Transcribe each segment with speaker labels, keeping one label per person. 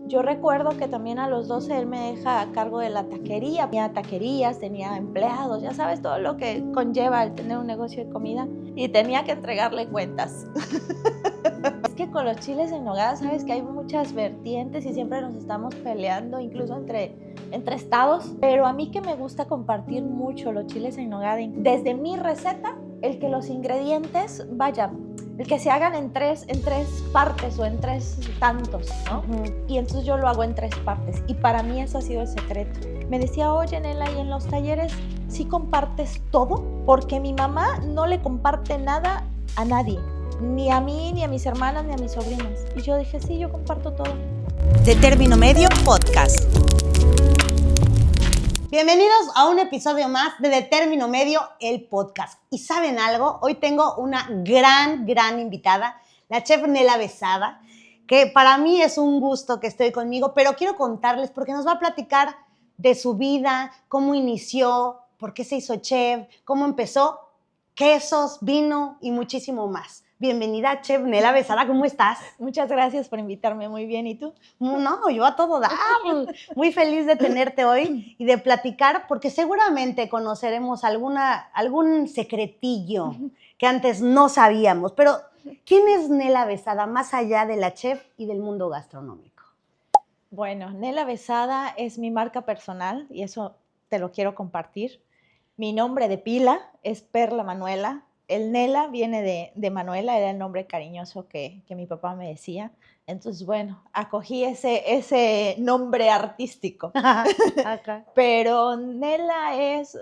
Speaker 1: yo recuerdo que también a los 12 él me deja a cargo de la taquería. Tenía taquerías, tenía empleados, ya sabes, todo lo que conlleva el tener un negocio de comida. Y tenía que entregarle cuentas. Es que con los chiles en nogada, sabes que hay muchas vertientes y siempre nos estamos peleando, incluso entre estados. Pero a mí que me gusta compartir mucho los chiles en nogada, desde mi receta, el que los ingredientes, vaya, el que se hagan en tres partes o en tres tantos, ¿no? Y entonces yo lo hago en 3 partes. Y para mí eso ha sido el secreto. Me decía, oye, Nela, ¿y en los talleres sí compartes todo? Porque mi mamá no le comparte nada a nadie. Ni a mí, ni a mis hermanas, ni a mis sobrinas. Y yo dije, sí, yo comparto todo.
Speaker 2: De Término Medio Podcast. Bienvenidos a un episodio más de Término Medio, el podcast. ¿Y saben algo? Hoy tengo una gran invitada, la chef Nela Besada, que para mí es un gusto que esté conmigo, pero quiero contarles porque nos va a platicar de su vida, cómo inició, por qué se hizo chef, cómo empezó, quesos, vino y muchísimo más. Bienvenida, chef Nela Besada, ¿cómo estás?
Speaker 1: Muchas gracias por invitarme, muy bien, ¿y tú?
Speaker 2: No, yo a todo dar. Muy feliz de tenerte hoy y de platicar, porque seguramente conoceremos algún secretillo que antes no sabíamos. Pero, ¿quién es Nela Besada, más allá de la chef y del mundo gastronómico?
Speaker 1: Bueno, Nela Besada es mi marca personal y eso te lo quiero compartir. Mi nombre de pila es Perla Manuela. El Nela viene de Manuela, era el nombre cariñoso que mi papá me decía. Entonces, bueno, acogí ese nombre artístico.
Speaker 2: Acá.
Speaker 1: Pero Nela es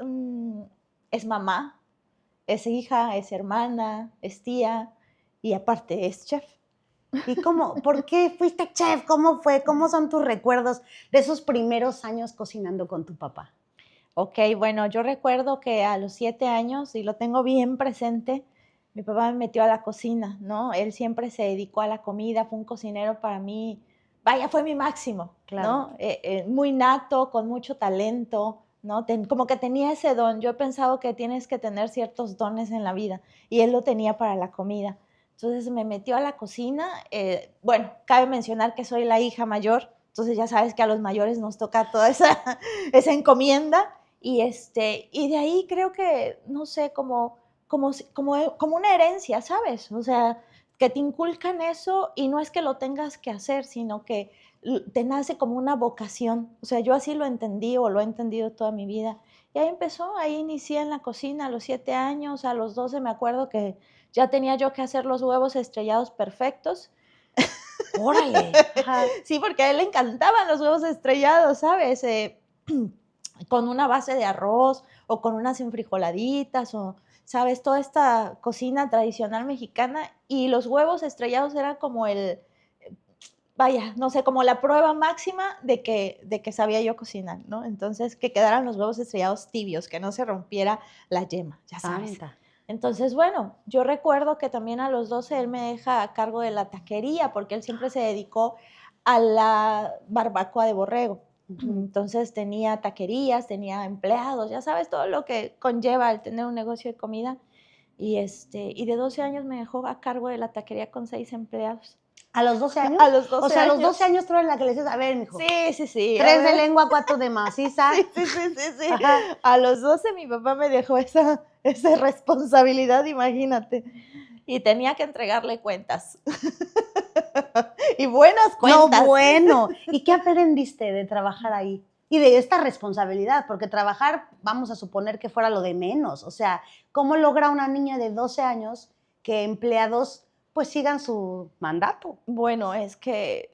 Speaker 1: mamá, es hija, es hermana, es tía y aparte es chef.
Speaker 2: ¿Y por qué fuiste chef? ¿Cómo fue? ¿Cómo son tus recuerdos de esos primeros años cocinando con tu papá?
Speaker 1: Ok, bueno, yo recuerdo que a los 7 años, y lo tengo bien presente, mi papá me metió a la cocina, ¿no? Él siempre se dedicó a la comida, fue un cocinero para mí, vaya, fue mi máximo,
Speaker 2: Claro.
Speaker 1: ¿no? Muy nato, con mucho talento, ¿no? Como que tenía ese don. Yo he pensado que tienes que tener ciertos dones en la vida, y él lo tenía para la comida. Entonces me metió a la cocina. Bueno, cabe mencionar que soy la hija mayor, entonces ya sabes que a los mayores nos toca toda esa encomienda. Y de ahí creo que, no sé, como una herencia, ¿sabes? O sea, que te inculcan eso y no es que lo tengas que hacer, sino que te nace como una vocación. O sea, yo así lo entendí o lo he entendido toda mi vida. Y ahí empezó, ahí inicié en la cocina a los 7 años, a los 12 me acuerdo que ya tenía yo que hacer los huevos estrellados perfectos.
Speaker 2: ¡Órale! Ajá.
Speaker 1: Sí, porque a él le encantaban los huevos estrellados, ¿sabes? Con una base de arroz o con unas enfrijoladitas o, ¿sabes? Toda esta cocina tradicional mexicana, y los huevos estrellados eran como vaya, no sé, como la prueba máxima de que sabía yo cocinar, ¿no? Entonces, que quedaran los huevos estrellados tibios, que no se rompiera la yema, ya sabes.
Speaker 2: Santa.
Speaker 1: Entonces, bueno, yo recuerdo que también a los 12 él me deja a cargo de la taquería, porque él siempre se dedicó a la barbacoa de borrego. Entonces tenía taquerías, tenía empleados, ya sabes, todo lo que conlleva el tener un negocio de comida. Y de 12 años me dejó a cargo de la taquería con 6 empleados.
Speaker 2: ¿A los 12 años?
Speaker 1: A los 12
Speaker 2: O sea, a los
Speaker 1: años.
Speaker 2: 12 años tú eres la que le dices, a ver, mijo.
Speaker 1: Sí.
Speaker 2: 3 de lengua, 4 de maciza.
Speaker 1: Sí.
Speaker 2: Ajá.
Speaker 1: A los 12 mi papá me dejó esa responsabilidad, imagínate. Y tenía que entregarle cuentas. Y buenas cuentas.
Speaker 2: No, bueno. ¿Y qué aprendiste de trabajar ahí? Y de esta responsabilidad, porque trabajar, vamos a suponer que fuera lo de menos. O sea, ¿cómo logra una niña de 12 años que empleados pues sigan su mandato?
Speaker 1: Bueno, es que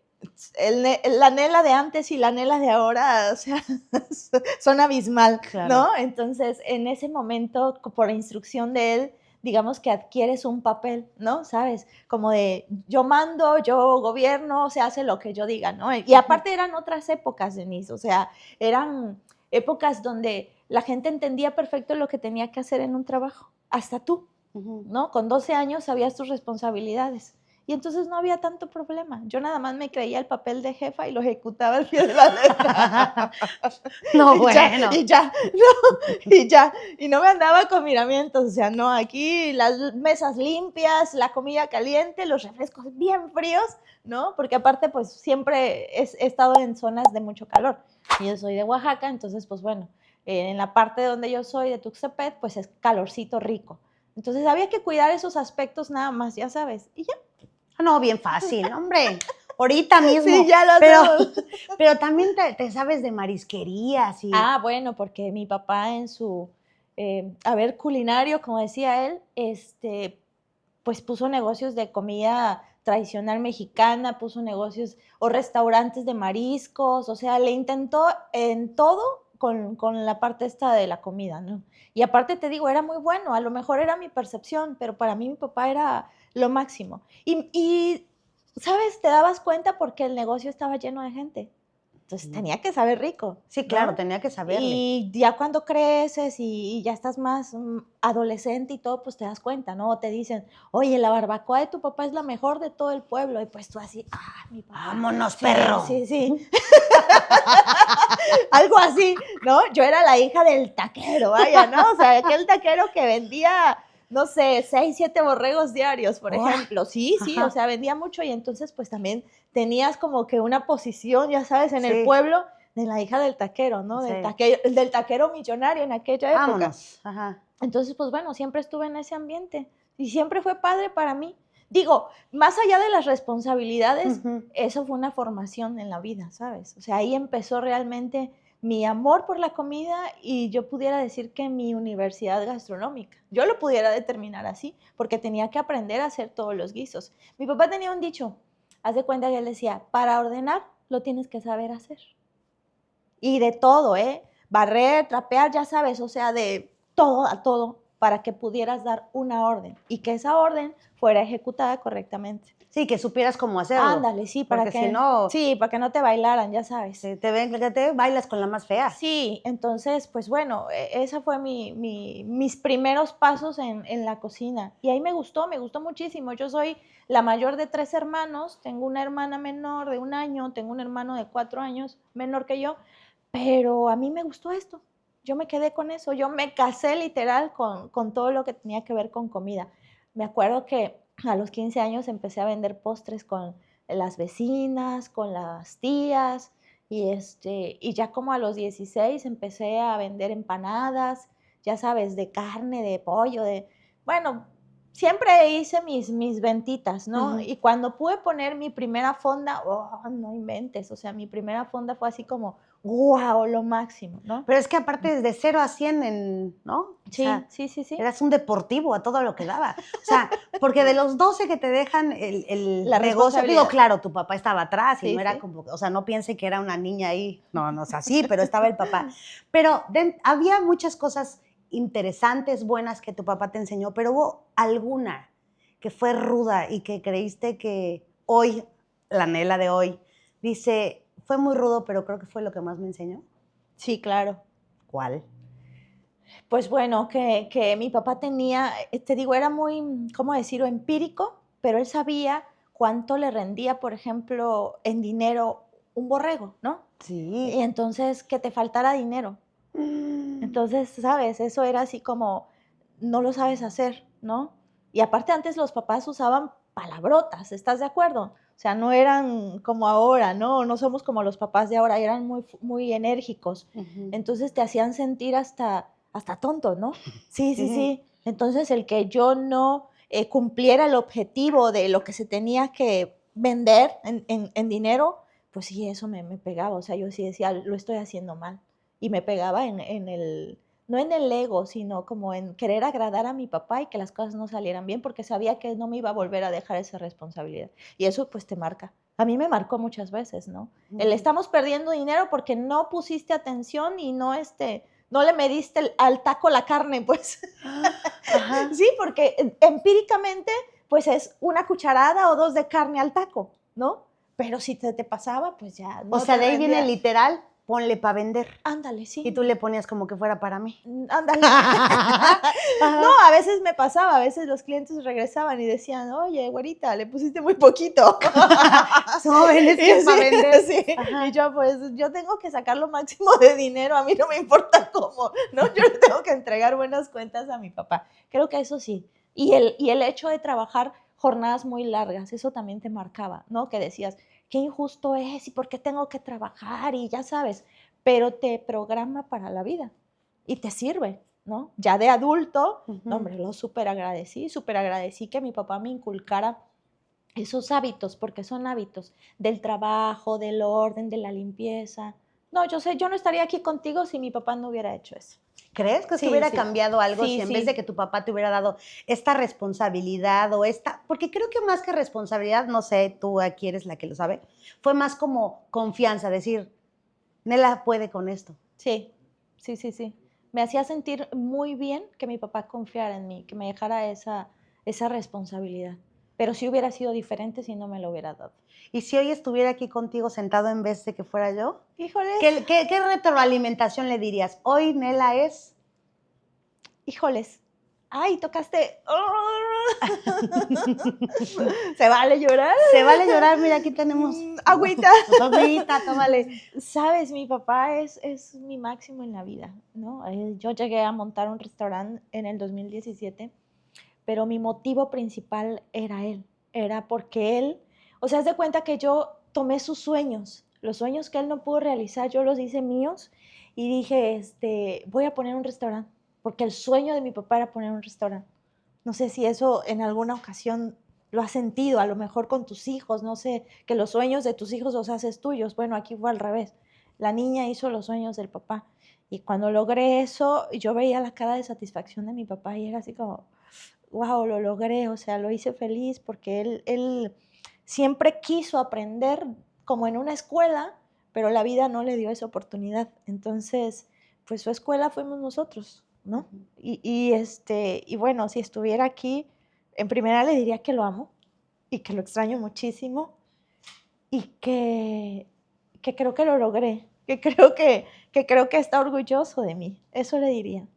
Speaker 1: la Nela de antes y la Nela de ahora, o sea, son abismal,
Speaker 2: Claro.
Speaker 1: ¿no? Entonces, en ese momento, por instrucción de él, digamos que adquieres un papel, ¿no? ¿Sabes? Como de yo mando, yo gobierno, se hace lo que yo diga, ¿no? Y aparte eran otras épocas, Denise, o sea, eran épocas donde la gente entendía perfecto lo que tenía que hacer en un trabajo, hasta tú, ¿no? Con 12 años sabías tus responsabilidades. Y entonces no había tanto problema. Yo nada más me creía el papel de jefa y lo ejecutaba al pie de la letra.
Speaker 2: No,
Speaker 1: y
Speaker 2: bueno.
Speaker 1: ya. Y no me andaba con miramientos. O sea, no, aquí las mesas limpias, la comida caliente, los refrescos bien fríos, ¿no? Porque aparte, pues siempre he estado en zonas de mucho calor. Y yo soy de Oaxaca, entonces, pues bueno, en la parte donde yo soy, de Tuxtepec, pues es calorcito rico. Entonces había que cuidar esos aspectos nada más, ya sabes. Y ya.
Speaker 2: No, bien fácil, hombre. Ahorita mismo.
Speaker 1: Sí, ya lo hacemos.
Speaker 2: Pero también te sabes de marisquerías y...
Speaker 1: Ah, bueno, porque mi papá en su, culinario, como decía él, pues puso negocios de comida tradicional mexicana, puso negocios o restaurantes de mariscos, o sea, le intentó en todo con la parte esta de la comida, ¿no? Y aparte te digo, era muy bueno, a lo mejor era mi percepción, pero para mí mi papá era lo máximo. Y ¿sabes? Te dabas cuenta porque el negocio estaba lleno de gente. Entonces tenía que saber rico.
Speaker 2: Sí, claro,
Speaker 1: ¿no?
Speaker 2: tenía que saberle.
Speaker 1: Y ya cuando creces y ya estás más adolescente y todo, pues te das cuenta, ¿no? Te dicen, oye, la barbacoa de tu papá es la mejor de todo el pueblo. Y pues tú así, mi papá.
Speaker 2: ¡Vámonos,
Speaker 1: Sí,
Speaker 2: perro!
Speaker 1: Sí. Algo así, ¿no? Yo era la hija del taquero, vaya, ¿no? O sea, aquel taquero que vendía, no sé, 6, 7 borregos diarios, por ejemplo. Sí,
Speaker 2: Ajá.
Speaker 1: o sea, vendía mucho y entonces pues también tenías como que una posición, ya sabes, en el pueblo de la hija del taquero, ¿no?
Speaker 2: Sí.
Speaker 1: Del taquero millonario en aquella época.
Speaker 2: Vámonos. Ajá.
Speaker 1: Entonces, pues bueno, siempre estuve en ese ambiente y siempre fue padre para mí. Digo, más allá de las responsabilidades, eso fue una formación en la vida, ¿sabes? O sea, ahí empezó realmente mi amor por la comida y yo pudiera decir que mi universidad gastronómica. Yo lo pudiera determinar así, porque tenía que aprender a hacer todos los guisos. Mi papá tenía un dicho, haz de cuenta que él decía, para ordenar lo tienes que saber hacer. Y de todo, barrer, trapear, ya sabes, o sea, de todo a todo, para que pudieras dar una orden y que esa orden fuera ejecutada correctamente.
Speaker 2: Sí, que supieras cómo hacerlo.
Speaker 1: Ándale, sí, para que,
Speaker 2: si no,
Speaker 1: sí, para que no te bailaran, ya sabes.
Speaker 2: Te ven que te bailas con la más fea.
Speaker 1: Sí, entonces, pues bueno, esa fue mis primeros pasos en la cocina. Y ahí me gustó muchísimo. Yo soy la mayor de 3 hermanos, tengo una hermana menor de 1 año, tengo un hermano de 4 años menor que yo, pero a mí me gustó esto. Yo me quedé con eso, yo me casé literal con todo lo que tenía que ver con comida. Me acuerdo que a los 15 años empecé a vender postres con las vecinas, con las tías, y ya como a los 16 empecé a vender empanadas, ya sabes, de carne, de pollo, bueno, siempre hice mis ventitas, ¿no? Y cuando pude poner mi primera fonda, no inventes, o sea, mi primera fonda fue así como, ¡guau!, lo máximo, ¿no?
Speaker 2: Pero es que aparte desde 0 a 100, ¿no?
Speaker 1: Sí,
Speaker 2: o sea,
Speaker 1: sí.
Speaker 2: Eras un deportivo a todo lo que daba. O sea, porque de los 12 que te dejan el negocio, digo, claro, tu papá estaba atrás y no era como, o sea, no piense que era una niña ahí, no es así, pero estaba el papá. Pero había muchas cosas interesantes, buenas que tu papá te enseñó, pero hubo alguna que fue ruda y que creíste que hoy, la Nela de hoy, dice, fue muy rudo, pero creo que fue lo que más me enseñó.
Speaker 1: Sí, claro.
Speaker 2: ¿Cuál?
Speaker 1: Pues bueno, que mi papá tenía, te digo, era muy, ¿cómo decirlo?, empírico, pero él sabía cuánto le rendía, por ejemplo, en dinero un borrego, ¿no?
Speaker 2: Sí.
Speaker 1: Y entonces que te faltara dinero. Entonces, ¿sabes? Eso era así como, no lo sabes hacer, ¿no? Y aparte antes los papás usaban palabrotas, ¿estás de acuerdo? O sea, no eran como ahora, ¿no? No somos como los papás de ahora, eran muy, muy enérgicos. Entonces te hacían sentir hasta tonto, ¿no? Sí. Entonces el que yo no cumpliera el objetivo de lo que se tenía que vender en dinero, pues sí, eso me pegaba. O sea, yo sí decía, lo estoy haciendo mal. Y me pegaba no en el ego, sino como en querer agradar a mi papá y que las cosas no salieran bien, porque sabía que no me iba a volver a dejar esa responsabilidad. Y eso pues te marca. A mí me marcó muchas veces, ¿no? Estamos perdiendo dinero porque no pusiste atención y no le mediste al taco la carne, pues. Ajá. Sí, porque empíricamente pues es 1 cucharada o 2 de carne al taco, ¿no? Pero si te pasaba, pues ya no.
Speaker 2: O sea, de ahí viene literal ponle para vender.
Speaker 1: Ándale, sí.
Speaker 2: Y tú le ponías como que fuera para mí.
Speaker 1: Ándale. No, a veces me pasaba, a veces los clientes regresaban y decían, oye, güerita, le pusiste muy poquito.
Speaker 2: No, es que
Speaker 1: Sí,
Speaker 2: para vender.
Speaker 1: sí.
Speaker 2: Ajá.
Speaker 1: Y yo, pues, yo tengo que sacar lo máximo de dinero, a mí no me importa cómo, ¿no? Yo le tengo que entregar buenas cuentas a mi papá. Creo que eso sí. Y el hecho de trabajar jornadas muy largas, eso también te marcaba, ¿no? Que decías, qué injusto es y por qué tengo que trabajar y ya sabes, pero te programa para la vida y te sirve, ¿no? Ya de adulto, no, hombre, lo súper agradecí que mi papá me inculcara esos hábitos, porque son hábitos del trabajo, del orden, de la limpieza. No, yo sé, yo no estaría aquí contigo si mi papá no hubiera hecho eso.
Speaker 2: ¿Crees que
Speaker 1: Sí,
Speaker 2: se hubiera
Speaker 1: sí.
Speaker 2: cambiado algo
Speaker 1: Sí,
Speaker 2: si en
Speaker 1: sí.
Speaker 2: vez de que tu papá te hubiera dado esta responsabilidad o esta, porque creo que más que responsabilidad, no sé, tú aquí eres la que lo sabe, fue más como confianza, decir, Nela puede con esto.
Speaker 1: Sí, sí, sí, sí. Me hacía sentir muy bien que mi papá confiara en mí, que me dejara esa responsabilidad. Pero sí hubiera sido diferente si no me lo hubiera dado.
Speaker 2: Y si hoy estuviera aquí contigo sentado en vez de que fuera yo,
Speaker 1: Híjoles,
Speaker 2: ¿qué retroalimentación le dirías? Hoy Nela es...
Speaker 1: híjoles. Ay, tocaste. ¿Se vale llorar?
Speaker 2: Se vale llorar, mira, aquí tenemos...
Speaker 1: Agüita.
Speaker 2: Agüita, tómale.
Speaker 1: Sabes, mi papá es mi máximo en la vida, ¿no? Yo llegué a montar un restaurante en el 2017, pero mi motivo principal era él. Era porque él, o sea, haz de cuenta que yo tomé sus sueños, los sueños que él no pudo realizar, yo los hice míos y dije, voy a poner un restaurante, porque el sueño de mi papá era poner un restaurante. No sé si eso en alguna ocasión lo has sentido, a lo mejor con tus hijos, no sé, que los sueños de tus hijos los haces tuyos. Bueno, aquí fue al revés. La niña hizo los sueños del papá. Y cuando logré eso, yo veía la cara de satisfacción de mi papá y era así como, wow, lo logré, o sea, lo hice feliz porque él siempre quiso aprender como en una escuela, pero la vida no le dio esa oportunidad. Entonces, pues su escuela fuimos nosotros, ¿no? Y bueno, si estuviera aquí, en primera le diría que lo amo y que lo extraño muchísimo y que creo que lo logré, que creo que está orgulloso de mí. Eso le diría.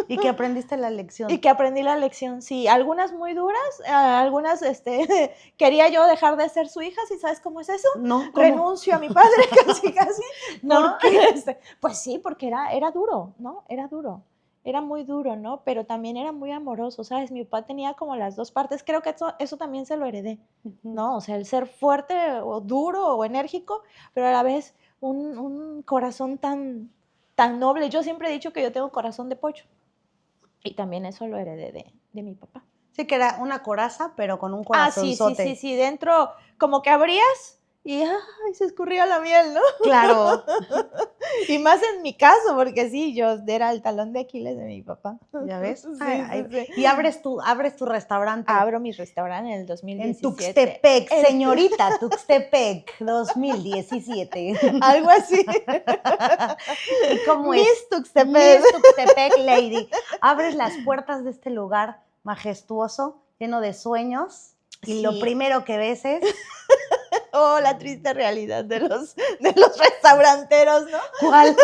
Speaker 2: Y que aprendiste la lección.
Speaker 1: Y que aprendí la lección, sí. Algunas muy duras, algunas, quería yo dejar de ser su hija, ¿sí sabes cómo es eso?
Speaker 2: No, ¿cómo?
Speaker 1: Renuncio a mi padre, casi, casi. ¿No?
Speaker 2: ¿Por qué?
Speaker 1: Pues sí, porque era duro, ¿no? Era duro. Era muy duro, ¿no? Pero también era muy amoroso, ¿sabes? Mi papá tenía como las dos partes. Creo que eso también se lo heredé, ¿no? O sea, el ser fuerte o duro o enérgico, pero a la vez un corazón tan noble. Yo siempre he dicho que yo tengo corazón de pollo. Y también eso lo heredé de mi papá.
Speaker 2: Sí, que era una coraza, pero con un
Speaker 1: Ah, sí,
Speaker 2: corazonzote.
Speaker 1: sí. Dentro, como que abrías y se escurría la miel, ¿no?
Speaker 2: Claro.
Speaker 1: Y más en mi caso, porque sí, yo era el talón de Aquiles de mi papá.
Speaker 2: ¿Ya ves?
Speaker 1: Sí,
Speaker 2: Ay,
Speaker 1: sí.
Speaker 2: Y abres tu restaurante.
Speaker 1: Abro mi restaurante en el 2017.
Speaker 2: En Tuxtepec, señorita Tuxtepec, 2017.
Speaker 1: Algo así.
Speaker 2: ¿Y cómo es?
Speaker 1: Miss Tuxtepec.
Speaker 2: Miss Tuxtepec Lady. Abres las puertas de este lugar majestuoso, lleno de sueños, y
Speaker 1: Sí.
Speaker 2: lo primero que ves es...
Speaker 1: Oh, la triste realidad de los restauranteros, ¿no?
Speaker 2: ¿Cuál?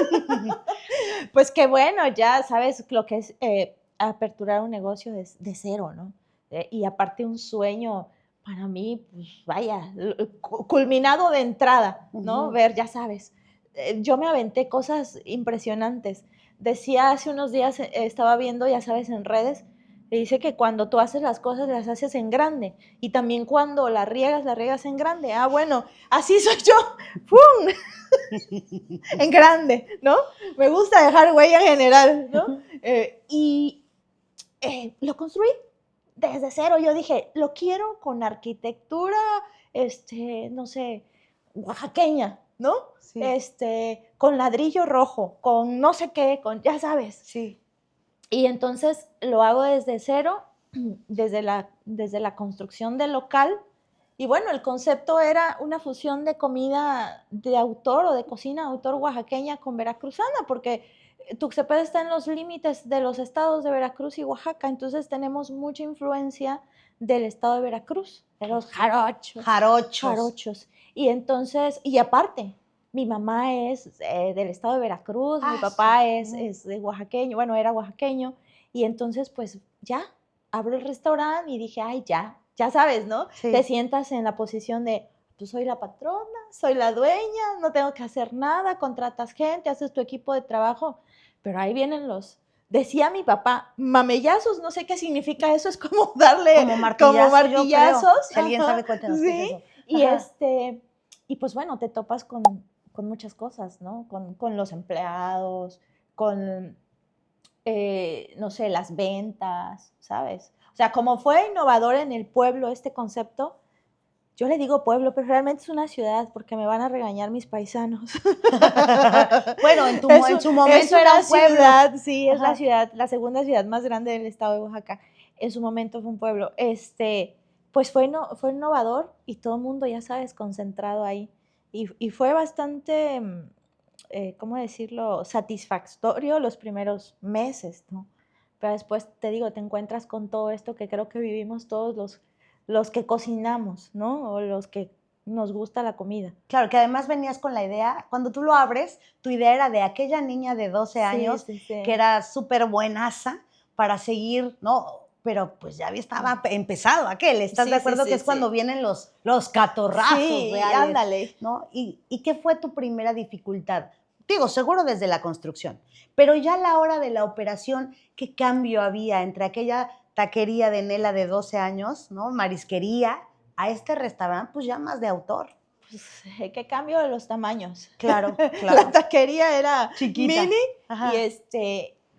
Speaker 1: Pues que bueno, ya sabes lo que es aperturar un negocio de cero, ¿no? Y aparte un sueño para mí, pues vaya, culminado de entrada, ¿no? Ver, ya sabes, yo me aventé cosas impresionantes. Decía hace unos días, estaba viendo, ya sabes, en redes, y dice que cuando tú haces las cosas, las haces en grande. Y también cuando las riegas en grande. Ah, bueno, así soy yo. ¡Pum! En grande, ¿no? Me gusta dejar huella en general, ¿no? Lo construí desde cero. Yo dije, lo quiero con arquitectura, no sé, oaxaqueña, ¿no?
Speaker 2: Sí.
Speaker 1: Con ladrillo rojo, con no sé qué, ya sabes.
Speaker 2: Sí.
Speaker 1: Y entonces lo hago desde cero, desde la construcción del local. Y bueno, el concepto era una fusión de comida de autor o de cocina de autor oaxaqueña con veracruzana, porque Tuxtepec está en los límites de los estados de Veracruz y Oaxaca, entonces tenemos mucha influencia del estado de Veracruz, de los jarochos.
Speaker 2: Jarochos.
Speaker 1: Jarochos. Y entonces, y aparte, Mi mamá es del estado de Veracruz, mi
Speaker 2: Ah,
Speaker 1: papá
Speaker 2: sí.
Speaker 1: es de oaxaqueño, bueno, era oaxaqueño, y entonces pues ya, abro el restaurante y dije, ay, ya sabes, ¿no? Te
Speaker 2: Sí.
Speaker 1: sientas en la posición de, pues soy la patrona, soy la dueña, no tengo que hacer nada, contratas gente, haces tu equipo de trabajo, pero ahí vienen decía mi papá, mamellazos, no sé qué significa eso, es como darle
Speaker 2: Como
Speaker 1: como
Speaker 2: martillazo, yo creo.
Speaker 1: martillazos,
Speaker 2: Si alguien
Speaker 1: ajá,
Speaker 2: sabe, cuéntenos qué es
Speaker 1: sí,
Speaker 2: eso.
Speaker 1: y
Speaker 2: Ajá.
Speaker 1: y pues bueno, te topas con muchas cosas, ¿no? Con los empleados, con, no sé, las ventas, ¿sabes? O sea, como fue innovador en el pueblo este concepto, yo le digo pueblo, pero realmente es una ciudad porque me van a regañar mis paisanos.
Speaker 2: Bueno, en su
Speaker 1: Es
Speaker 2: momento era
Speaker 1: una
Speaker 2: un pueblo.
Speaker 1: ciudad, sí, es la
Speaker 2: Ajá.
Speaker 1: ciudad, la segunda ciudad más grande del estado de Oaxaca. En su momento fue un pueblo. Pues fue innovador y todo el mundo, ya sabes, concentrado ahí. Y fue bastante, ¿cómo decirlo?, satisfactorio los primeros meses, ¿no? Pero después, te digo, te encuentras con todo esto que creo que vivimos todos los que cocinamos, ¿no? O los que nos gusta la comida.
Speaker 2: Claro, que además venías con la idea, cuando tú lo abres, tu idea era de aquella niña de 12
Speaker 1: Sí,
Speaker 2: años
Speaker 1: sí,
Speaker 2: que
Speaker 1: sí.
Speaker 2: era súper buenaza para seguir, ¿no? Pero pues ya estaba empezado aquel. ¿Estás de
Speaker 1: Sí, sí,
Speaker 2: acuerdo que
Speaker 1: sí,
Speaker 2: es cuando
Speaker 1: sí.
Speaker 2: vienen los catorrazos
Speaker 1: Sí,
Speaker 2: reales,
Speaker 1: ándale.
Speaker 2: ¿no? ¿Y qué fue tu primera dificultad? Digo, seguro desde la construcción, pero ya a la hora de la operación, ¿qué cambio había entre aquella taquería de Nela de 12 años, ¿no? Marisquería, a este restaurante, pues ya más de autor?
Speaker 1: Pues, qué cambio de los tamaños.
Speaker 2: Claro,
Speaker 1: La
Speaker 2: claro.
Speaker 1: taquería era
Speaker 2: Chiquita.
Speaker 1: mini y,
Speaker 2: Ajá.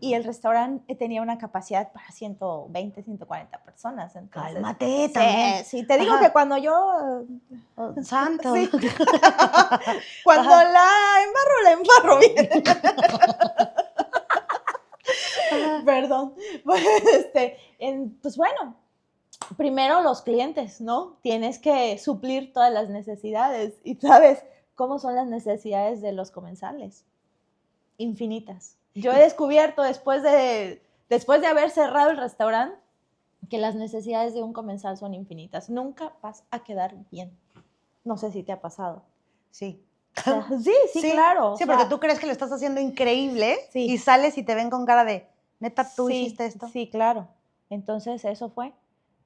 Speaker 1: y el restaurante tenía una capacidad para 120, 140 personas. Entonces,
Speaker 2: Cálmate
Speaker 1: sí,
Speaker 2: también.
Speaker 1: sí, te digo que
Speaker 2: Ajá.
Speaker 1: cuando yo,
Speaker 2: Oh, santo.
Speaker 1: sí, cuando
Speaker 2: Ajá.
Speaker 1: la embarro bien.
Speaker 2: Ajá.
Speaker 1: Perdón. Pues, pues bueno, primero los clientes, ¿no? Tienes que suplir todas las necesidades y sabes cómo son las necesidades de los comensales, infinitas. Yo he descubierto después de haber cerrado el restaurante que las necesidades de un comensal son infinitas. Nunca vas a quedar bien. No sé si te ha pasado.
Speaker 2: Sí.
Speaker 1: O sea, sí, sí,
Speaker 2: Sí,
Speaker 1: claro. O
Speaker 2: sí, porque
Speaker 1: sea,
Speaker 2: tú crees que lo estás haciendo increíble y
Speaker 1: sí,
Speaker 2: sales y te ven con cara de, neta, tú
Speaker 1: sí,
Speaker 2: hiciste esto.
Speaker 1: sí, claro. Entonces eso fue.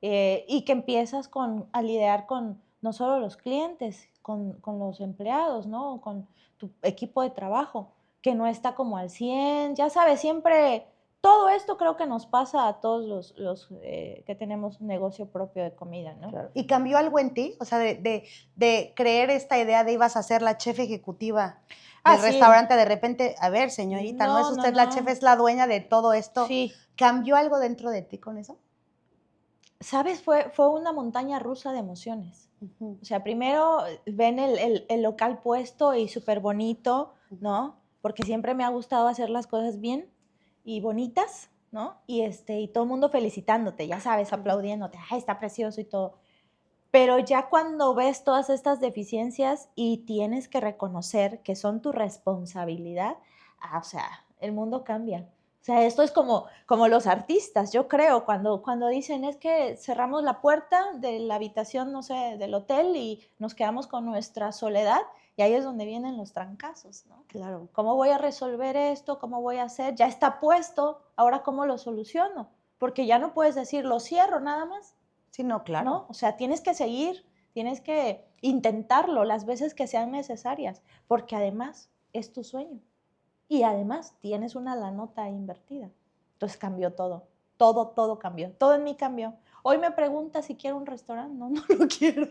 Speaker 1: Y que empiezas a lidiar con no solo los clientes, con los empleados, ¿no? Con tu equipo de trabajo, que no está como al 100. Ya sabes, siempre, todo esto creo que nos pasa a todos los que tenemos negocio propio de comida, ¿no?
Speaker 2: Claro. ¿Y cambió algo en ti? O sea, de creer esta idea de ibas a ser la chef ejecutiva
Speaker 1: Ah,
Speaker 2: del
Speaker 1: sí.
Speaker 2: restaurante, de repente, a ver, señorita, no es
Speaker 1: No, no,
Speaker 2: usted la chef,
Speaker 1: no.
Speaker 2: es la dueña de todo esto.
Speaker 1: Sí.
Speaker 2: ¿Cambió algo dentro de ti con eso?
Speaker 1: ¿Sabes? Fue una montaña rusa de emociones.
Speaker 2: Ujú,
Speaker 1: O sea, primero ven el local puesto y súper bonito,
Speaker 2: ujú.
Speaker 1: ¿no? Porque siempre me ha gustado hacer las cosas bien y bonitas, ¿no? Y todo el mundo felicitándote, ya sabes, aplaudiéndote, ¡ay, está precioso y todo! Pero ya cuando ves todas estas deficiencias y tienes que reconocer que son tu responsabilidad, o sea, el mundo cambia. O sea, esto es como los artistas, yo creo, cuando dicen es que cerramos la puerta de la habitación, no sé, del hotel y nos quedamos con nuestra soledad, y ahí es donde vienen los trancazos, ¿no?
Speaker 2: Claro.
Speaker 1: ¿Cómo voy a resolver esto? ¿Cómo voy a hacer? Ya está puesto, ahora ¿cómo lo soluciono? Porque ya no puedes decir, lo cierro nada más.
Speaker 2: Sí, no, claro.
Speaker 1: ¿No? O sea, tienes que seguir, tienes que intentarlo las veces que sean necesarias, porque además es tu sueño y además tienes una la nota invertida. Entonces cambió todo, todo cambió, todo en mí cambió. Hoy me pregunta si quiero un restaurante, no, no lo quiero.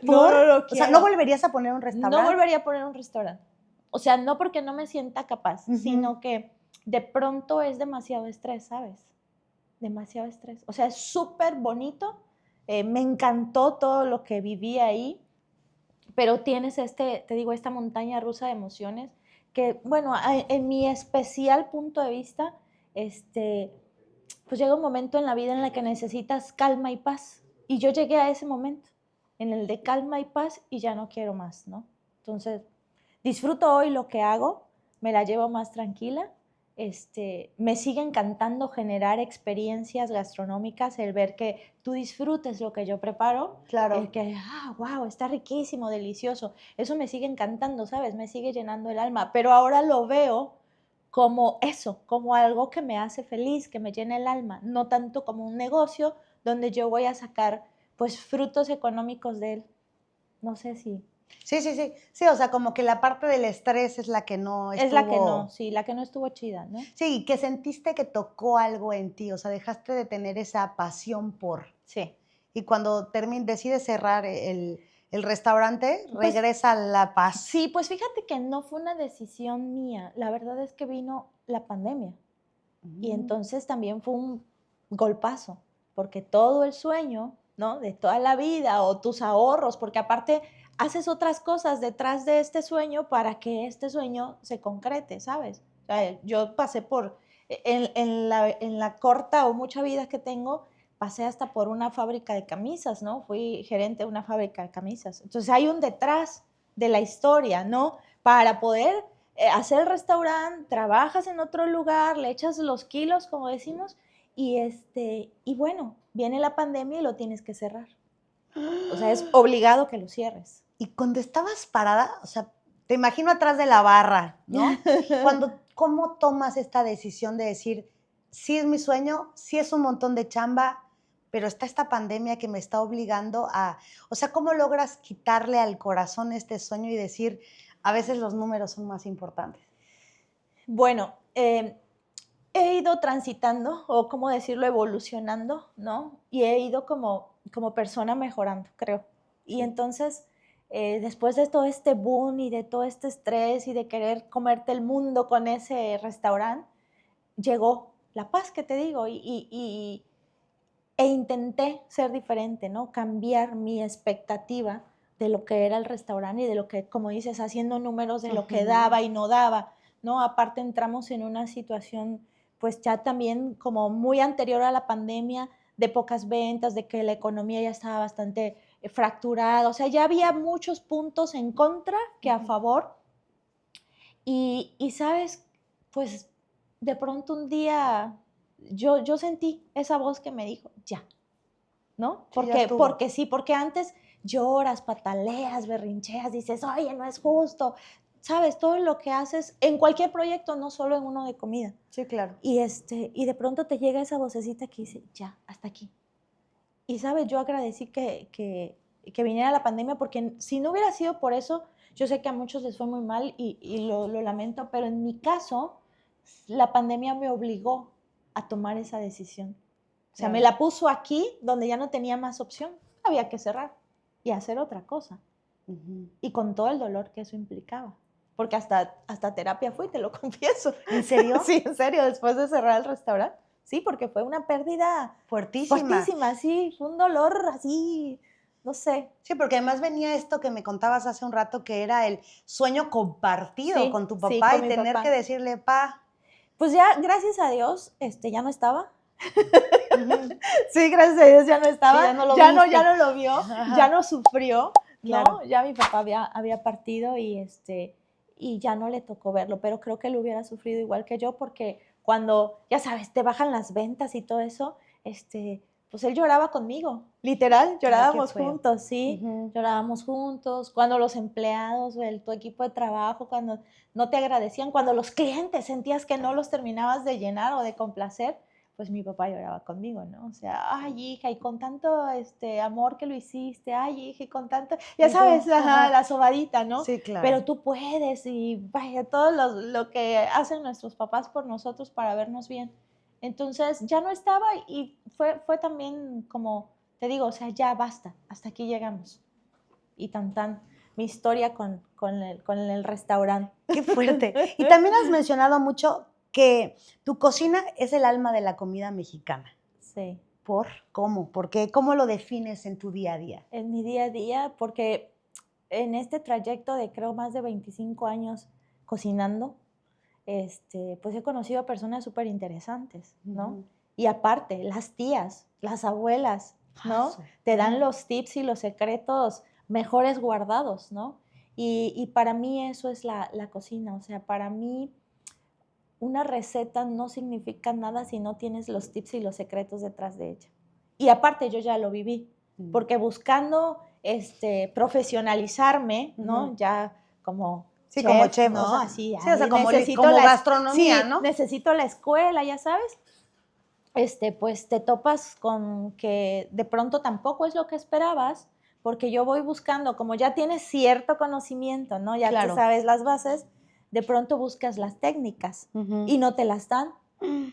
Speaker 1: No,
Speaker 2: ¿Por?
Speaker 1: no lo
Speaker 2: O sea, ¿no
Speaker 1: quiero.
Speaker 2: volverías a poner un
Speaker 1: No
Speaker 2: restaurante?
Speaker 1: volvería a poner un restaurante. O sea, no porque no me sienta capaz,
Speaker 2: Ujú.
Speaker 1: sino que de pronto es demasiado estrés, ¿sabes? Demasiado estrés. O sea, es súper bonito. Me encantó todo lo que viví ahí, pero tienes te digo, esta montaña rusa de emociones que, bueno, en mi especial punto de vista, pues llega un momento en la vida en la que necesitas calma y paz. Y yo llegué a ese momento, en el de calma y paz, y ya no quiero más, ¿no? Entonces, disfruto hoy lo que hago, me la llevo más tranquila me sigue encantando generar experiencias gastronómicas, el ver que tú disfrutes lo que yo preparo,
Speaker 2: Claro.
Speaker 1: el que, wow, está riquísimo, delicioso, eso me sigue encantando, ¿sabes? Me sigue llenando el alma, pero ahora lo veo como eso, como algo que me hace feliz, que me llena el alma, no tanto como un negocio donde yo voy a sacar, pues, frutos económicos de él. No sé si...
Speaker 2: Sí, sí, sí. Sí, o sea, como que la parte del estrés es la que no estuvo...
Speaker 1: Es la que no, sí, la que no estuvo chida, ¿no?
Speaker 2: Sí, que sentiste que tocó algo en ti, o sea, dejaste de tener esa pasión por...
Speaker 1: Sí.
Speaker 2: Y cuando decides cerrar el restaurante,
Speaker 1: Pues,
Speaker 2: regresa la paz.
Speaker 1: Sí, pues fíjate que no fue una decisión mía. La verdad es que vino la pandemia. Y entonces también fue un golpazo, porque todo el sueño, ¿no? De toda la vida o tus ahorros, porque aparte haces otras cosas detrás de este sueño para que este sueño se concrete, ¿sabes? O sea, yo pasé por, en la corta o mucha vida que tengo, pasé hasta por una fábrica de camisas, ¿no? Fui gerente de una fábrica de camisas. Entonces hay un detrás de la historia, ¿no? Para poder hacer el restaurante, trabajas en otro lugar, le echas los kilos, como decimos, y bueno, viene la pandemia y lo tienes que cerrar. O sea, es obligado que lo cierres.
Speaker 2: Y cuando estabas parada, o sea, te imagino atrás de la barra, ¿no? ¿Cómo tomas esta decisión de decir, sí es mi sueño, sí es un montón de chamba, pero está esta pandemia que me está obligando a... O sea, ¿cómo logras quitarle al corazón este sueño y decir, a veces los números son más importantes?
Speaker 1: Bueno, he ido transitando, o cómo decirlo, evolucionando, ¿no? Y he ido como persona mejorando, creo. Y entonces, después de todo este boom y de todo este estrés y de querer comerte el mundo con ese restaurante, llegó la paz que te digo e intenté ser diferente, ¿no? Cambiar mi expectativa de lo que era el restaurante y de lo que, como dices, haciendo números de lo que daba y no daba, ¿no? Aparte entramos en una situación, pues ya también como muy anterior a la pandemia, de pocas ventas, de que la economía ya estaba bastante fracturada, o sea, ya había muchos puntos en contra que a favor. Y sabes, pues de pronto un día yo sentí esa voz que me dijo, ya, ¿no?
Speaker 2: Sí, ya estuvo.
Speaker 1: Porque sí, porque antes lloras, pataleas, berrincheas, dices, oye, no es justo, ¿sabes? Todo lo que haces en cualquier proyecto, no solo en uno de comida.
Speaker 2: Sí, claro.
Speaker 1: Y de pronto te llega esa vocecita que dice, ya, hasta aquí. Y, ¿sabes? Yo agradecí que viniera la pandemia, porque si no hubiera sido por eso, yo sé que a muchos les fue muy mal y lo lamento, pero en mi caso, la pandemia me obligó a tomar esa decisión. O sea, me la puso aquí, donde ya no tenía más opción. Había que cerrar y hacer otra cosa. Y con todo el dolor que eso implicaba. Porque hasta terapia fui, te lo confieso.
Speaker 2: ¿En serio?
Speaker 1: Sí, en serio, después de cerrar el restaurante. Sí, porque fue una pérdida
Speaker 2: Fuertísima.
Speaker 1: fuertísima, sí, fue un dolor así, no sé.
Speaker 2: Sí, porque además venía esto que me contabas hace un rato, que era el sueño compartido
Speaker 1: Sí,
Speaker 2: con tu
Speaker 1: sí,
Speaker 2: papá
Speaker 1: con
Speaker 2: y
Speaker 1: mi
Speaker 2: tener
Speaker 1: papá.
Speaker 2: que decirle, pa.
Speaker 1: Pues ya, gracias a Dios, ya no estaba. Sí, gracias a Dios ya no estaba.
Speaker 2: Sí, ya no lo
Speaker 1: ya
Speaker 2: viste.
Speaker 1: no lo vio, ya no sufrió, ¿no?
Speaker 2: Claro.
Speaker 1: Ya mi papá había partido y ya no le tocó verlo, pero creo que él hubiera sufrido igual que yo, porque cuando, ya sabes, te bajan las ventas y todo eso, pues él lloraba conmigo, literal, llorábamos juntos, sí, llorábamos juntos, cuando los empleados, tu equipo de trabajo, cuando no te agradecían, cuando los clientes sentías que no los terminabas de llenar o de complacer, pues mi papá lloraba conmigo, ¿no? O sea, ay, hija, y con tanto amor que lo hiciste, ay, hija, y con tanto, ya sabes, la sobadita, ¿no?
Speaker 2: Sí, claro.
Speaker 1: Pero tú puedes, y vaya, todo lo que hacen nuestros papás por nosotros para vernos bien. Entonces, ya no estaba y fue también como, te digo, o sea, ya basta, hasta aquí llegamos. Y mi historia con el restaurante.
Speaker 2: Qué fuerte. Y también has mencionado mucho que tu cocina es el alma de la comida mexicana.
Speaker 1: Sí.
Speaker 2: ¿Por? ¿Cómo? ¿Por qué? ¿Cómo lo defines en tu día a día?
Speaker 1: En mi día a día, porque en este trayecto de creo más de 25 años cocinando, pues he conocido a personas súper interesantes, ¿no? Y aparte, las tías, las abuelas, ¿no? Te dan los tips y los secretos mejores guardados, ¿no? Y para mí eso es la cocina, o sea, para mí una receta no significa nada si no tienes los tips y los secretos detrás de ella. Y aparte yo ya lo viví, porque buscando profesionalizarme, ¿no? Ya como
Speaker 2: sí,
Speaker 1: chef,
Speaker 2: como chef,
Speaker 1: ¿no?
Speaker 2: o sea,
Speaker 1: Así,
Speaker 2: sí, o sea, como
Speaker 1: necesito
Speaker 2: gastronomía,
Speaker 1: sí,
Speaker 2: ¿no?
Speaker 1: necesito la escuela, ya sabes. Pues te topas con que de pronto tampoco es lo que esperabas, porque yo voy buscando, como ya tienes cierto conocimiento, ¿no? Ya
Speaker 2: Claro.
Speaker 1: te sabes las bases, de pronto buscas las técnicas y no te las dan.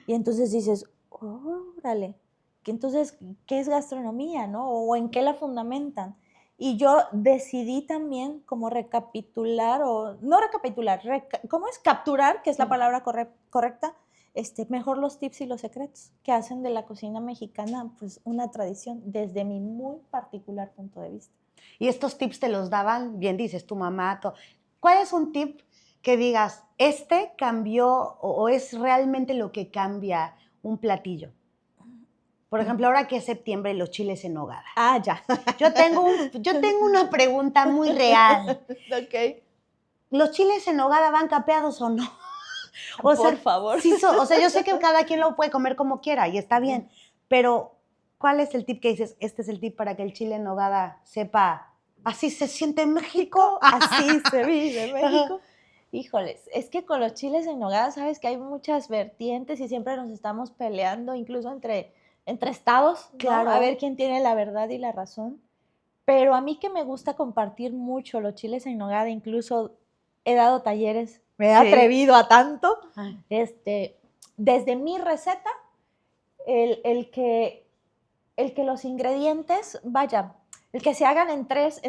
Speaker 1: Y entonces dices, órale, que entonces, ¿qué es gastronomía, no? O en qué la fundamentan. Y yo decidí también como recapitular, o no recapitular, ¿cómo es? Capturar, que es la palabra correcta, mejor los tips y los secretos que hacen de la cocina mexicana pues una tradición desde mi muy particular punto de vista.
Speaker 2: Y estos tips te los daban, bien dices, tu mamá. ¿Cuál es un tip que digas, cambió o es realmente lo que cambia un platillo? Por ejemplo, ahora que es septiembre, los chiles en nogada.
Speaker 1: Ah, ya.
Speaker 2: Yo tengo una pregunta muy real.
Speaker 1: Ok.
Speaker 2: ¿Los chiles en nogada van capeados o no?
Speaker 1: Por favor.
Speaker 2: Sí, o sea, yo sé que cada quien lo puede comer como quiera y está bien, pero ¿cuál es el tip que dices? Este es el tip para que el chile en nogada sepa, así se siente en México.
Speaker 1: Así se vive en México. Híjoles, es que con los chiles en nogada, sabes que hay muchas vertientes y siempre nos estamos peleando, incluso entre estados, ¿no?
Speaker 2: Claro.
Speaker 1: A ver quién tiene la verdad y la razón. Pero a mí que me gusta compartir mucho los chiles en nogada, incluso he dado talleres, me he atrevido a tanto. Desde mi receta, el que los ingredientes, vaya, el que se hagan en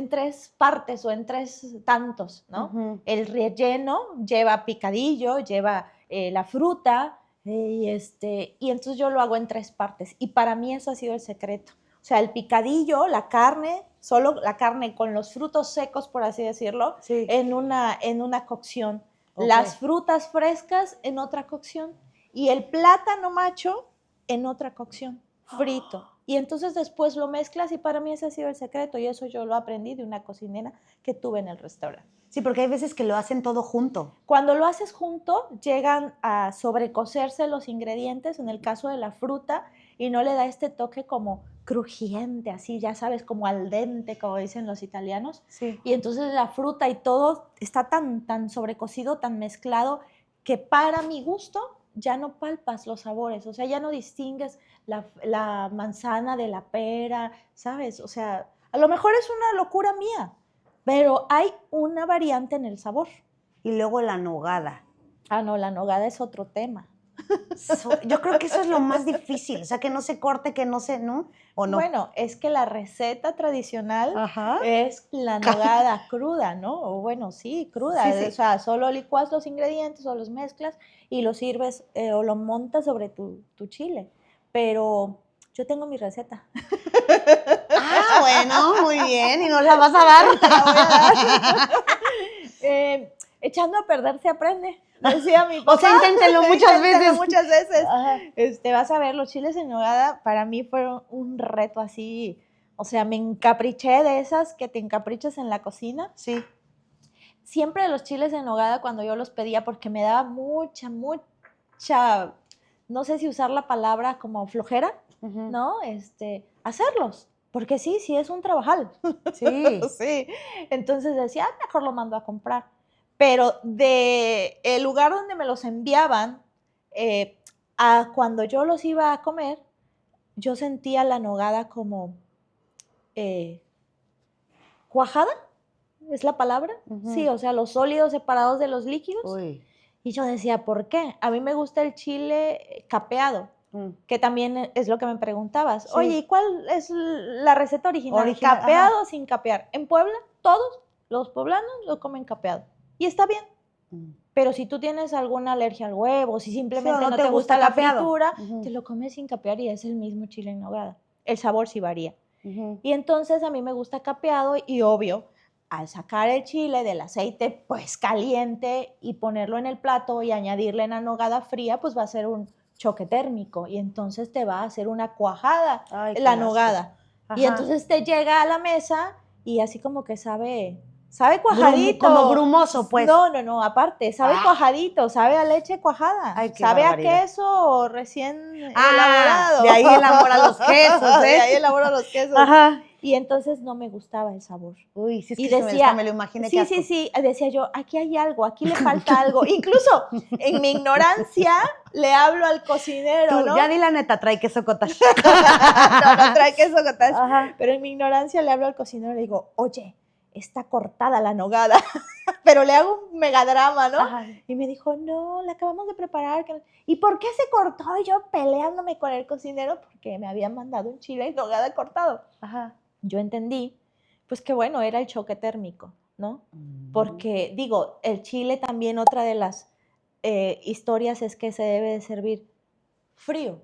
Speaker 1: tres partes o en tres tantos, ¿no?
Speaker 2: Uh-huh.
Speaker 1: El relleno lleva picadillo, lleva la fruta, y entonces yo lo hago en tres partes. Y para mí eso ha sido el secreto. O sea, el picadillo, la carne, solo la carne con los frutos secos, por así decirlo,
Speaker 2: sí.
Speaker 1: en una cocción. Okay. Las frutas frescas en otra cocción. Y el plátano macho en otra cocción, frito. Y entonces después lo mezclas y para mí ese ha sido el secreto y eso yo lo aprendí de una cocinera que tuve en el restaurante.
Speaker 2: Sí, porque hay veces que lo hacen todo junto.
Speaker 1: Cuando lo haces junto, llegan a sobrecocerse los ingredientes, en el caso de la fruta, y no le da este toque como crujiente, así, ya sabes, como al dente, como dicen los italianos.
Speaker 2: Sí.
Speaker 1: Y entonces la fruta y todo está tan sobrecocido, tan mezclado, que para mi gusto ya no palpas los sabores, o sea, ya no distingues la manzana de la pera, ¿sabes? O sea, a lo mejor es una locura mía, pero hay una variante en el sabor.
Speaker 2: Y luego la nogada.
Speaker 1: Ah, no, la nogada es otro tema.
Speaker 2: Yo creo que eso es lo más difícil, o sea, que no se corte, que no se, ¿no? ¿O no?
Speaker 1: Bueno, es que la receta tradicional es la nogada cruda, ¿no? O bueno, sí, cruda. Sí. O sea, solo licuas los ingredientes o los mezclas y los sirves o lo montas sobre tu chile. Pero yo tengo mi receta.
Speaker 2: Ah, bueno, muy bien. ¿Y nos la vas a dar?
Speaker 1: Te la voy a dar. Echando a perder se aprende. Decía mi papá.
Speaker 2: O sea, inténtenlo muchas veces.
Speaker 1: Muchas veces. Vas a ver, los chiles en nogada para mí fueron un reto así. O sea, me encapriché de esas que te encaprichas en la cocina.
Speaker 2: Sí.
Speaker 1: Siempre los chiles en nogada cuando yo los pedía, porque me daba mucha, no sé si usar la palabra como flojera, ¿no? Hacerlos. Porque sí es un trabajal.
Speaker 2: Sí.
Speaker 1: Sí. Entonces decía, mejor lo mando a comprar. Pero de el lugar donde me los enviaban, a cuando yo los iba a comer, yo sentía la nogada como cuajada, ¿es la palabra? Sí, o sea, los sólidos separados de los líquidos.
Speaker 2: Uy.
Speaker 1: Y yo decía, ¿por qué? A mí me gusta el chile capeado, que también es lo que me preguntabas. Sí. Oye, ¿y cuál es la receta original? ¿Capeado o sin capear? En Puebla, todos los poblanos lo comen capeado. Y está bien. Pero si tú tienes alguna alergia al huevo, si simplemente no te gusta la fritura, te lo comes sin capear y es el mismo chile en nogada. El sabor sí varía. Y entonces a mí me gusta capeado y obvio, al sacar el chile del aceite pues caliente y ponerlo en el plato y añadirle la nogada fría, pues va a ser un choque térmico y entonces te va a hacer una cuajada. Ay, la nogada. Y entonces te llega a la mesa y así como que sabe Sabe cuajadito.
Speaker 2: Como grumoso, pues.
Speaker 1: No, aparte, sabe cuajadito, sabe a leche cuajada.
Speaker 2: Ay, qué
Speaker 1: sabe
Speaker 2: barbaridad.
Speaker 1: a queso recién elaborado.
Speaker 2: De ahí el amor a los quesos, ¿eh?
Speaker 1: De ahí el amor a los quesos.
Speaker 2: Ajá.
Speaker 1: Y entonces no me gustaba el sabor.
Speaker 2: Uy, sí, es
Speaker 1: Y
Speaker 2: que
Speaker 1: decía,
Speaker 2: me lo imaginé.
Speaker 1: sí, decía yo, aquí hay algo, aquí le falta algo. Incluso en mi ignorancia le hablo al cocinero,
Speaker 2: Tú,
Speaker 1: ¿no?
Speaker 2: ya di la neta, trae queso cottage.
Speaker 1: no trae queso cottage.
Speaker 2: Ajá.
Speaker 1: Pero en mi ignorancia le hablo al cocinero y le digo, oye, está cortada la nogada. Pero le hago un megadrama, ¿no?
Speaker 2: Ajá.
Speaker 1: Y me dijo, no, la acabamos de preparar. ¿Y por qué se cortó? Y yo peleándome con el cocinero porque me habían mandado un chile en nogada cortado.
Speaker 2: Ajá.
Speaker 1: Yo entendí, pues que bueno, era el choque térmico, ¿no? Porque, digo, el chile también, otra de las historias es que se debe de servir frío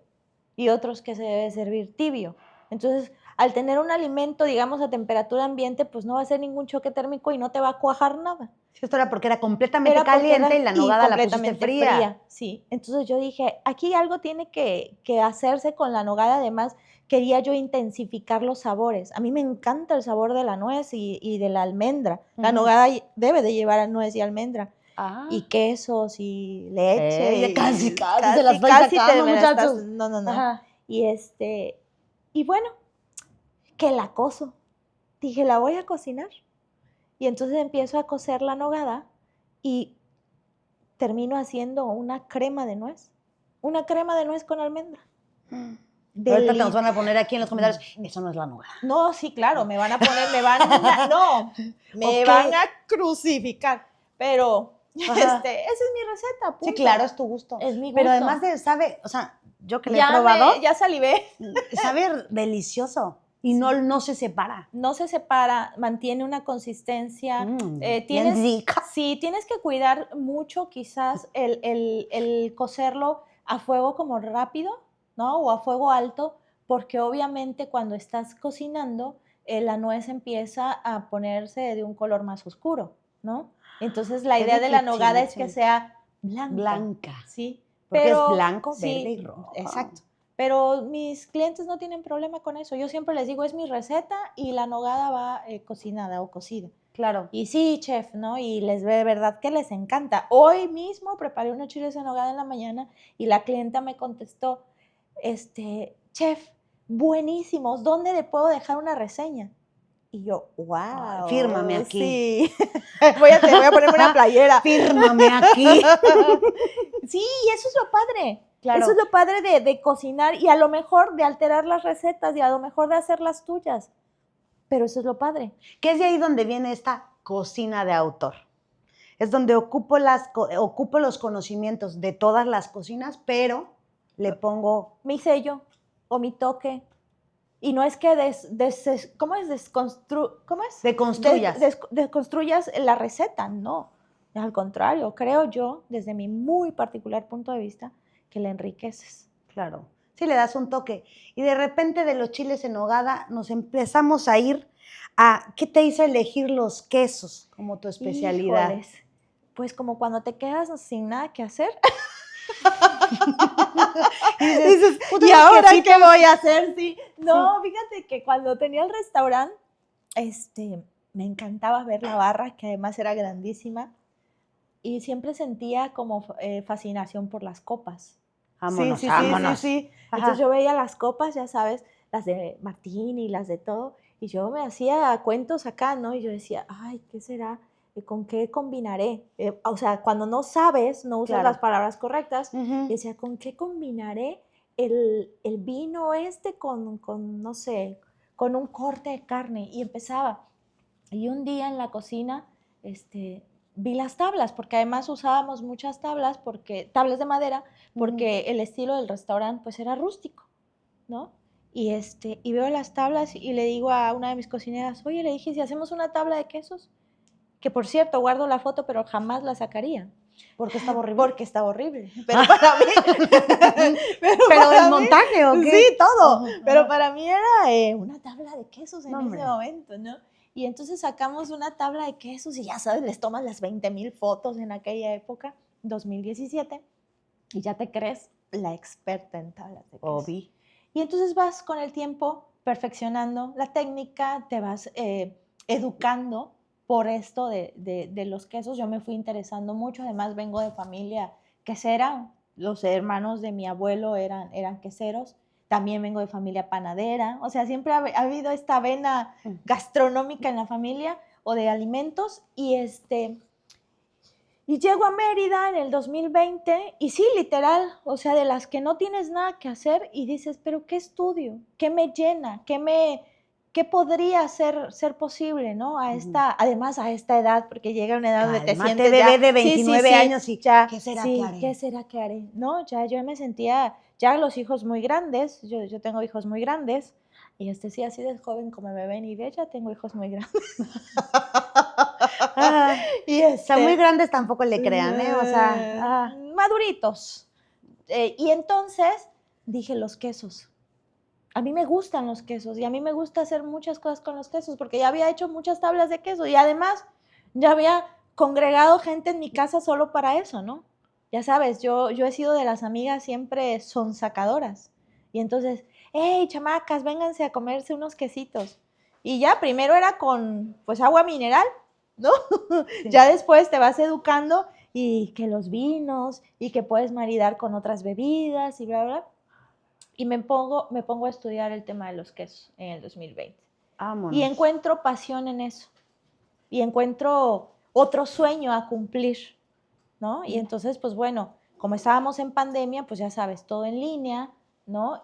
Speaker 1: y otros que se debe de servir tibio. Entonces, al tener un alimento, digamos, a temperatura ambiente, pues no va a ser ningún choque térmico y no te va a cuajar nada.
Speaker 2: Sí, esto era porque era completamente caliente y la nogada la pusiste fría.
Speaker 1: Sí, entonces yo dije, aquí algo tiene que hacerse con la nogada. Además, quería yo intensificar los sabores. A mí me encanta el sabor de la nuez y de la almendra. La nogada debe de llevar nuez y almendra. Y quesos y leche.
Speaker 2: Casi
Speaker 1: se
Speaker 2: las estoy sacando, muchachos.
Speaker 1: No.
Speaker 2: Ajá.
Speaker 1: Y bueno, que la cozo. Dije, la voy a cocinar. Y entonces empiezo a cocer la nogada y termino haciendo una crema de nuez. Una crema de nuez con almendra.
Speaker 2: Ahorita nos van a poner aquí en los comentarios, eso no es la nogada.
Speaker 1: No, sí, claro, me van a crucificar. Pero esa es mi receta, punto.
Speaker 2: Sí, claro, es tu gusto.
Speaker 1: Es mi gusto.
Speaker 2: Pero además sabe, o sea, yo que le he probado.
Speaker 1: Ya salivé.
Speaker 2: Sabe delicioso. Y no se separa.
Speaker 1: No se separa, mantiene una consistencia. Sí, tienes que cuidar mucho quizás el cocerlo a fuego como rápido, ¿no? O a fuego alto, porque obviamente cuando estás cocinando, la nuez empieza a ponerse de un color más oscuro, ¿no? Entonces la idea de la nogada es que sea blanca. Sí.
Speaker 2: Porque es blanco, verde y rojo.
Speaker 1: Exacto. Pero mis clientes no tienen problema con eso. Yo siempre les digo, es mi receta y la nogada va cocinada o cocida.
Speaker 2: Claro.
Speaker 1: Y sí, chef, ¿no? Y les ve de verdad que les encanta. Hoy mismo preparé unos chiles en nogada en la mañana y la clienta me contestó, chef, buenísimos, ¿dónde le puedo dejar una reseña? Y yo, wow.
Speaker 2: Fírmame aquí.
Speaker 1: Sí. voy a ponerme una playera.
Speaker 2: Fírmame aquí.
Speaker 1: Sí, eso es lo padre.
Speaker 2: Claro.
Speaker 1: Eso es lo padre de cocinar y a lo mejor de alterar las recetas y a lo mejor de hacer las tuyas. Pero eso es lo padre.
Speaker 2: Que es de ahí donde viene esta cocina de autor. Es donde ocupo los conocimientos de todas las cocinas, pero le pongo
Speaker 1: mi sello o mi toque. Y no es que deconstruyas la receta, no. Al contrario, creo yo, desde mi muy particular punto de vista, que la enriqueces.
Speaker 2: Claro. Sí, le das un toque. Y de repente de los chiles en nogada nos empezamos a ir a, ¿qué te hizo elegir los quesos como tu especialidad?
Speaker 1: Híjoles. Pues como cuando te quedas sin nada que hacer. dices, ¿y ahora qué voy a hacer? Sí. No, fíjate que cuando tenía el restaurante, me encantaba ver la barra, que además era grandísima, y siempre sentía como fascinación por las copas.
Speaker 2: Vámonos.
Speaker 1: Sí. Entonces yo veía las copas, ya sabes, las de Martini, las de todo, y yo me hacía cuentos acá, ¿no? Y yo decía, ay, ¿qué será? ¿Con qué combinaré? O sea, cuando no sabes, no usas las palabras correctas, decía, ¿con qué combinaré el vino con, no sé, con un corte de carne? Y empezaba. Y un día en la cocina, vi las tablas, porque además usábamos muchas tablas, tablas de madera, porque el estilo del restaurante pues era rústico, ¿no? Y veo las tablas y le digo a una de mis cocineras, oye, le dije, si hacemos una tabla de quesos, que por cierto, guardo la foto, pero jamás la sacaría.
Speaker 2: ¿Por qué estaba horrible?
Speaker 1: Porque estaba horrible. Pero para mí...
Speaker 2: ¿Pero el montaje o qué?
Speaker 1: Sí, todo. Pero para mí era una tabla de quesos en ese momento, ¿no? Y entonces sacamos una tabla de quesos y ya sabes, les tomas las 20,000 fotos en aquella época, 2017, y ya te crees la experta en tablas de quesos.
Speaker 2: Obvio.
Speaker 1: Y entonces vas con el tiempo perfeccionando la técnica, te vas educando, por esto de los quesos. Yo me fui interesando mucho, además vengo de familia quesera, los hermanos de mi abuelo eran queseros, también vengo de familia panadera, o sea, siempre ha habido esta vena gastronómica en la familia o de alimentos y llego a Mérida en el 2020 y sí, literal, o sea, de las que no tienes nada que hacer y dices, pero ¿qué estudio? ¿Qué me llena? ¿Qué podría ser posible, ¿no? Además a esta edad, porque llega una edad donde te sientes
Speaker 2: bebé
Speaker 1: ya,
Speaker 2: de 29 años y
Speaker 1: ya,
Speaker 2: ¿qué será
Speaker 1: sí,
Speaker 2: que haré?
Speaker 1: ¿qué será que haré? No, ya yo me sentía, ya los hijos muy grandes, yo tengo hijos muy grandes, y sí, así de joven como me ven y de ya tengo hijos muy grandes.
Speaker 2: Y o sea, muy grandes tampoco le crean, ¿eh? O sea,
Speaker 1: maduritos. Y entonces dije los quesos. A mí me gustan los quesos y a mí me gusta hacer muchas cosas con los quesos porque ya había hecho muchas tablas de queso y además ya había congregado gente en mi casa solo para eso, ¿no? Ya sabes, yo he sido de las amigas siempre sonsacadoras. Y entonces, hey, chamacas, vénganse a comerse unos quesitos. Y ya primero era con, pues, agua mineral, ¿no? Sí. Ya después te vas educando y que los vinos y que puedes maridar con otras bebidas y bla, bla. Y me pongo a estudiar el tema de los quesos en el 2020. Vámonos. Y encuentro pasión en eso. Y encuentro otro sueño a cumplir, ¿no? Y entonces, pues bueno, como estábamos en pandemia, pues ya sabes, todo en línea, ¿no?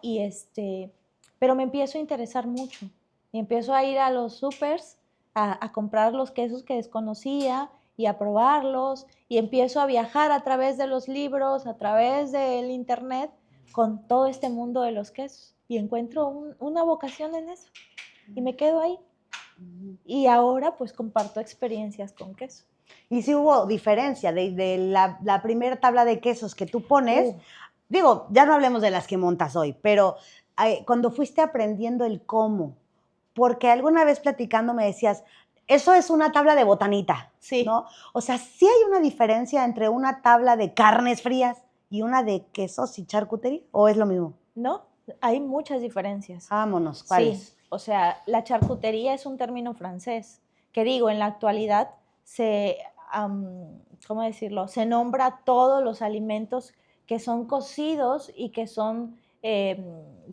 Speaker 1: Pero me empiezo a interesar mucho. Y empiezo a ir a los supers a comprar los quesos que desconocía y a probarlos. Y empiezo a viajar a través de los libros, a través del internet, con todo este mundo de los quesos. Y encuentro una vocación en eso. Y me quedo ahí. Y ahora, pues, comparto experiencias con queso.
Speaker 2: Y sí hubo diferencia de la primera tabla de quesos que tú pones. Digo, ya no hablemos de las que montas hoy, pero cuando fuiste aprendiendo el cómo, porque alguna vez platicando me decías, eso es una tabla de botanita, sí, ¿no? O sea, ¿sí hay una diferencia entre una tabla de carnes frías y una de quesos y charcutería? ¿O es lo mismo?
Speaker 1: No, hay muchas diferencias.
Speaker 2: Vámonos, ¿cuáles?
Speaker 1: Sí, o sea, la charcutería es un término francés, que digo, en la actualidad ¿cómo decirlo? Se nombra todos los alimentos que son cocidos y que son,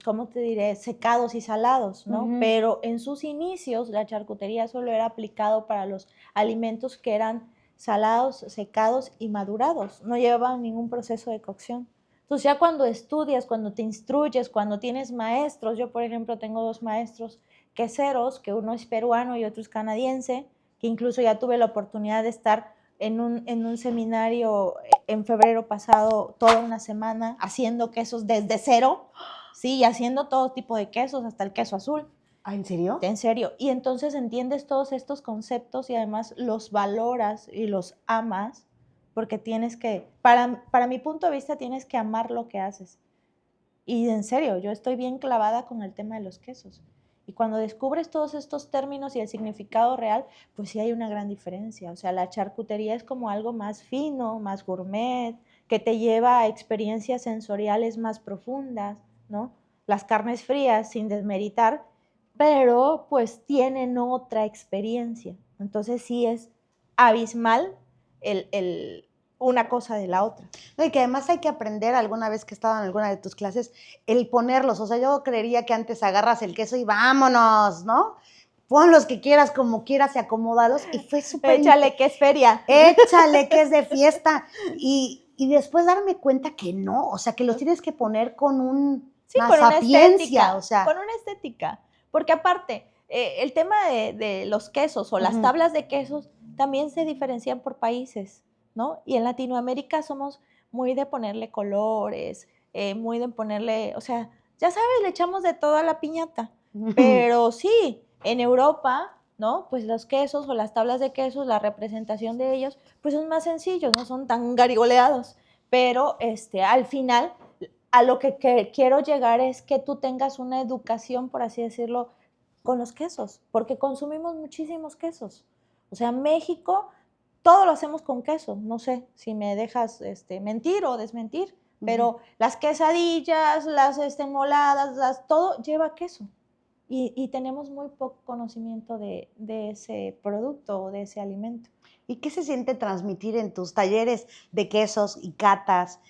Speaker 1: ¿cómo te diré? Secados y salados, ¿no? Pero en sus inicios la charcutería solo era aplicado para los alimentos que eran salados, secados y madurados, no llevaban ningún proceso de cocción. Entonces ya cuando estudias, cuando te instruyes, cuando tienes maestros, yo por ejemplo tengo 2 maestros queseros, que uno es peruano y otro es canadiense, que incluso ya tuve la oportunidad de estar en un seminario en febrero pasado toda una semana haciendo quesos desde cero, sí, y haciendo todo tipo de quesos, hasta el queso azul.
Speaker 2: ¿Ah, en serio?
Speaker 1: En serio. Y entonces entiendes todos estos conceptos y además los valoras y los amas, porque tienes que, para mi punto de vista, tienes que amar lo que haces. Y en serio, yo estoy bien clavada con el tema de los quesos. Y cuando descubres todos estos términos y el significado real, pues sí hay una gran diferencia. O sea, la charcutería es como algo más fino, más gourmet, que te lleva a experiencias sensoriales más profundas, ¿no? Las carnes frías, sin desmeritar, pero pues tienen otra experiencia. Entonces sí es abismal una cosa de la otra.
Speaker 2: No, y que además hay que aprender, alguna vez que he estado en alguna de tus clases, el ponerlos. O sea, yo creería que antes agarras el queso y vámonos, ¿no? Pon los que quieras, como quieras y acomódalos. Y fue súper...
Speaker 1: Échale que es feria.
Speaker 2: Échale que es de fiesta. Y después darme cuenta que no, o sea, que los tienes que poner con una sapiencia. O sea,
Speaker 1: con una estética. Porque aparte, el tema de los quesos o las tablas de quesos también se diferencian por países, ¿no? Y en Latinoamérica somos muy de ponerle colores, muy de ponerle, o sea, ya sabes, le echamos de todo a la piñata. Pero sí, en Europa, ¿no? Pues los quesos o las tablas de quesos, la representación de ellos, pues son más sencillos, no son tan garigoleados. Pero al final, a lo que quiero llegar es que tú tengas una educación, por así decirlo, con los quesos, porque consumimos muchísimos quesos. O sea, México, todo lo hacemos con queso. No sé si me dejas mentir o desmentir, pero las quesadillas, las moladas, todo lleva queso. y tenemos muy poco conocimiento de ese producto o de ese alimento.
Speaker 2: ¿Y qué se siente transmitir en tus talleres de quesos y catas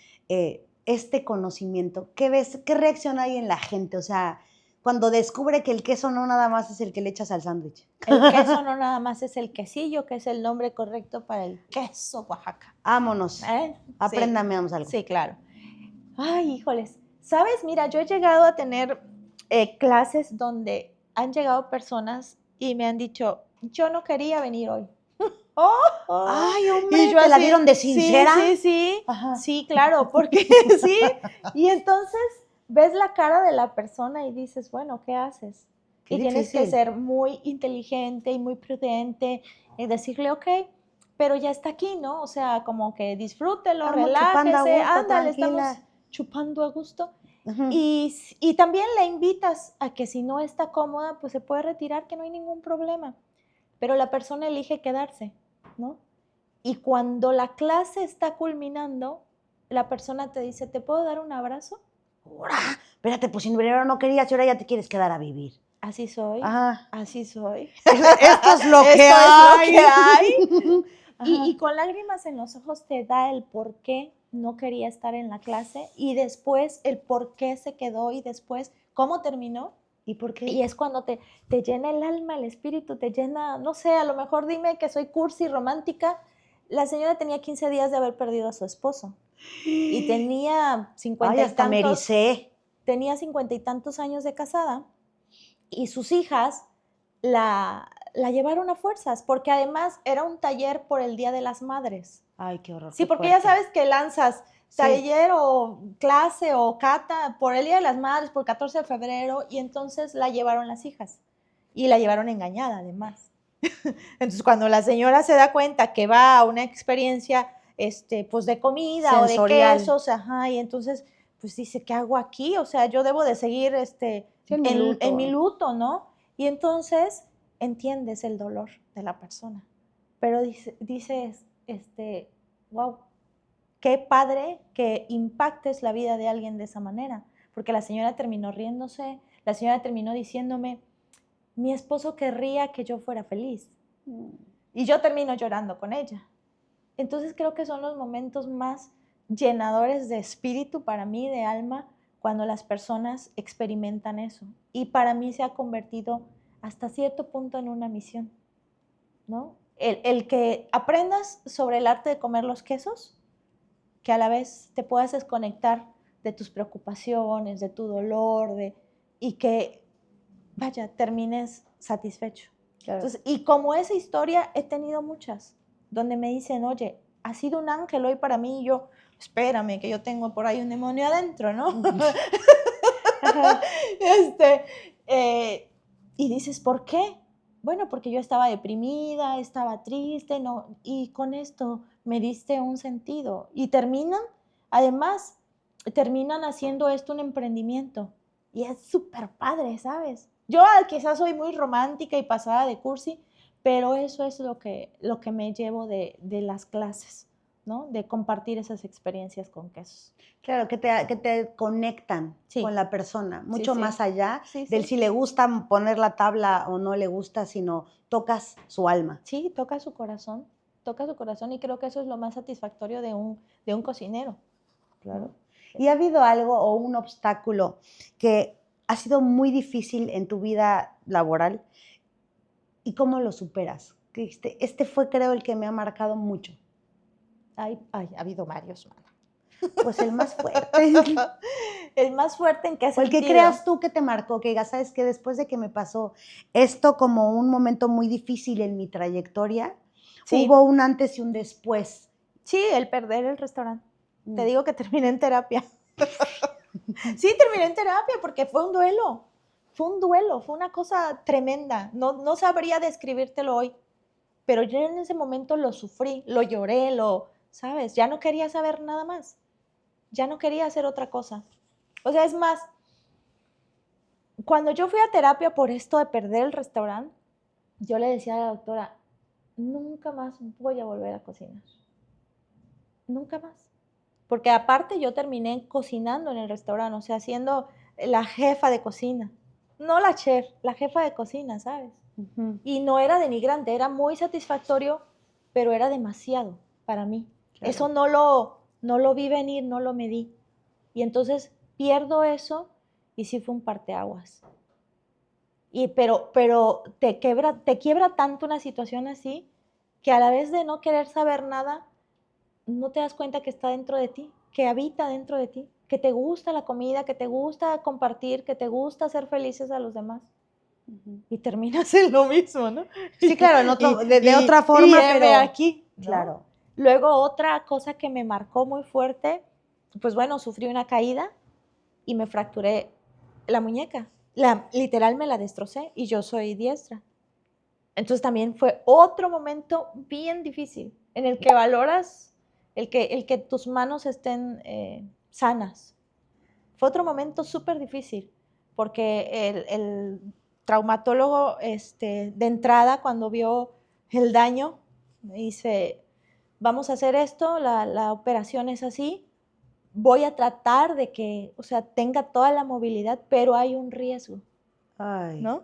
Speaker 2: este conocimiento? ¿Qué ves? ¿Qué reacción hay en la gente? O sea, cuando descubre que el queso no nada más es el que le echas al sándwich.
Speaker 1: El queso no nada más es el quesillo, que es el nombre correcto para el queso Oaxaca.
Speaker 2: Vámonos. Apréndame algo.
Speaker 1: Sí, claro. Ay, híjoles. ¿Sabes? Mira, yo he llegado a tener clases donde han llegado personas y me han dicho, yo no quería venir hoy.
Speaker 2: Ay, hombre,
Speaker 1: y yo
Speaker 2: ¿te la
Speaker 1: así,
Speaker 2: dieron de sincera?
Speaker 1: Ajá. Sí, claro, porque sí. Y entonces ves la cara de la persona y dices, bueno, ¿qué haces?
Speaker 2: Qué
Speaker 1: y tienes que
Speaker 2: difícil.
Speaker 1: ser muy inteligente y muy prudente y decirle, ok, pero ya está aquí, ¿no? O sea, como que disfrútelo,
Speaker 2: Estamos chupando a
Speaker 1: relájese,
Speaker 2: gusto,
Speaker 1: ándale,
Speaker 2: tranquila.
Speaker 1: estamos chupando a gusto.
Speaker 2: Ujú.
Speaker 1: Y también la invitas a que si no está cómoda, pues se puede retirar, que no hay ningún problema. Pero la persona elige quedarse, ¿no? Y cuando la clase está culminando, la persona te dice, ¿te puedo dar un abrazo?
Speaker 2: Ahora, espérate, pues si primero no querías y ahora ya te quieres quedar a vivir.
Speaker 1: Así soy,
Speaker 2: Ajá.
Speaker 1: así soy.
Speaker 2: Esto es lo que
Speaker 1: Esto
Speaker 2: hay.
Speaker 1: es lo que hay.
Speaker 2: Ajá.
Speaker 1: Y con lágrimas en los ojos te da el por qué no quería estar en la clase y después el por qué se quedó y después cómo terminó.
Speaker 2: ¿Y por qué?
Speaker 1: Y es cuando te llena el alma, el espíritu, te llena, no sé, a lo mejor dime que soy cursi, romántica. La señora tenía 15 días de haber perdido a su esposo y tenía
Speaker 2: Ay,
Speaker 1: 50 y
Speaker 2: hasta me
Speaker 1: tantos,
Speaker 2: ericé.
Speaker 1: tenía 50 y tantos años de casada y sus hijas la llevaron a fuerzas porque además era un taller por el Día de las Madres.
Speaker 2: Ay, qué horror.
Speaker 1: Sí,
Speaker 2: qué
Speaker 1: porque ya
Speaker 2: fuerte.
Speaker 1: sabes que lanzas
Speaker 2: Sí.
Speaker 1: taller o clase o cata por el Día de las Madres, por 14 de febrero, y entonces la llevaron las hijas. Y la llevaron engañada, además. Entonces, cuando la señora se da cuenta que va a una experiencia pues de comida
Speaker 2: Sensorial.
Speaker 1: o de quesos, ajá, y entonces, pues dice, ¿qué hago aquí? O sea, yo debo de seguir en mi luto, ¿no? Y entonces entiendes el dolor de la persona. Pero dices, wow, qué padre que impactes la vida de alguien de esa manera. Porque la señora terminó riéndose, la señora terminó diciéndome, mi esposo querría que yo fuera feliz. Y yo termino llorando con ella. Entonces creo que son los momentos más llenadores de espíritu para mí, de alma, cuando las personas experimentan eso. Y para mí se ha convertido hasta cierto punto en una misión, ¿no? El que aprendas sobre el arte de comer los quesos, que a la vez te puedas desconectar de tus preocupaciones, de tu dolor, y que, vaya, termines satisfecho.
Speaker 2: Claro.
Speaker 1: Entonces, y como esa historia he tenido muchas, donde me dicen, oye, has sido un ángel hoy para mí, y yo, espérame, que yo tengo por ahí un demonio adentro, ¿no? Y dices, ¿por qué? Bueno, porque yo estaba deprimida, estaba triste, no, y con esto me diste un sentido. Y además, terminan haciendo esto un emprendimiento. Y es súper padre, ¿sabes? Yo quizás soy muy romántica y pasada de cursi, pero eso es lo que me llevo de las clases, ¿no? De compartir esas experiencias con quesos.
Speaker 2: Claro, que te conectan
Speaker 1: Sí.
Speaker 2: con la persona, mucho
Speaker 1: Sí, sí.
Speaker 2: más allá
Speaker 1: Sí,
Speaker 2: del
Speaker 1: sí.
Speaker 2: si le gusta poner la tabla o no le gusta, sino tocas su alma.
Speaker 1: Sí, toca su corazón y creo que eso es lo más satisfactorio de un cocinero.
Speaker 2: Claro. ¿Y ha habido algo o un obstáculo que ha sido muy difícil en tu vida laboral? ¿Y cómo lo superas? Este fue, creo, el que me ha marcado mucho.
Speaker 1: Ay, ha habido varios, mana.
Speaker 2: Pues el más fuerte.
Speaker 1: ¿El más fuerte en qué
Speaker 2: O el
Speaker 1: sentido?
Speaker 2: que creas tú que te marcó, que digas, ¿sabes qué? Después de que me pasó esto como un momento muy difícil en mi trayectoria,
Speaker 1: Sí.
Speaker 2: hubo un antes y un después.
Speaker 1: Sí, el perder el restaurante. Te digo que terminé en terapia. Sí, terminé en terapia porque fue un duelo. Fue una cosa tremenda. No sabría describírtelo hoy, pero yo en ese momento lo sufrí, lo lloré, ¿sabes? Ya no quería saber nada más. Ya no quería hacer otra cosa. O sea, es más, cuando yo fui a terapia por esto de perder el restaurante, yo le decía a la doctora, nunca más voy a volver a cocinar. Nunca más. Porque aparte yo terminé cocinando en el restaurante, o sea, siendo la jefa de cocina. no la chef, la jefa de cocina, ¿sabes?
Speaker 2: Ujú.
Speaker 1: Y no era denigrante, era muy satisfactorio, pero era demasiado para mí.
Speaker 2: Claro.
Speaker 1: Eso no lo vi venir, no lo medí. Y entonces pierdo eso y sí fue un parteaguas. Pero te quiebra tanto una situación así que a la vez de no querer saber nada, no te das cuenta que está dentro de ti, que habita dentro de ti, que te gusta la comida, que te gusta compartir, que te gusta hacer felices a los demás.
Speaker 2: Ujú.
Speaker 1: Y terminas en lo mismo, ¿no?
Speaker 2: Sí, claro, en otro, de otra
Speaker 1: Y
Speaker 2: forma,
Speaker 1: heme
Speaker 2: pero
Speaker 1: aquí, ¿no?
Speaker 2: claro.
Speaker 1: Luego otra cosa que me marcó muy fuerte, pues bueno, sufrí una caída y me fracturé la muñeca. Literal me la destrocé y yo soy diestra. Entonces también fue otro momento bien difícil en el que valoras el que tus manos estén sanas. Fue otro momento súper difícil porque el traumatólogo de entrada cuando vio el daño me dice, vamos a hacer esto, la operación es así, voy a tratar de que, o sea, tenga toda la movilidad, pero hay un riesgo,
Speaker 2: Ay.
Speaker 1: ¿no?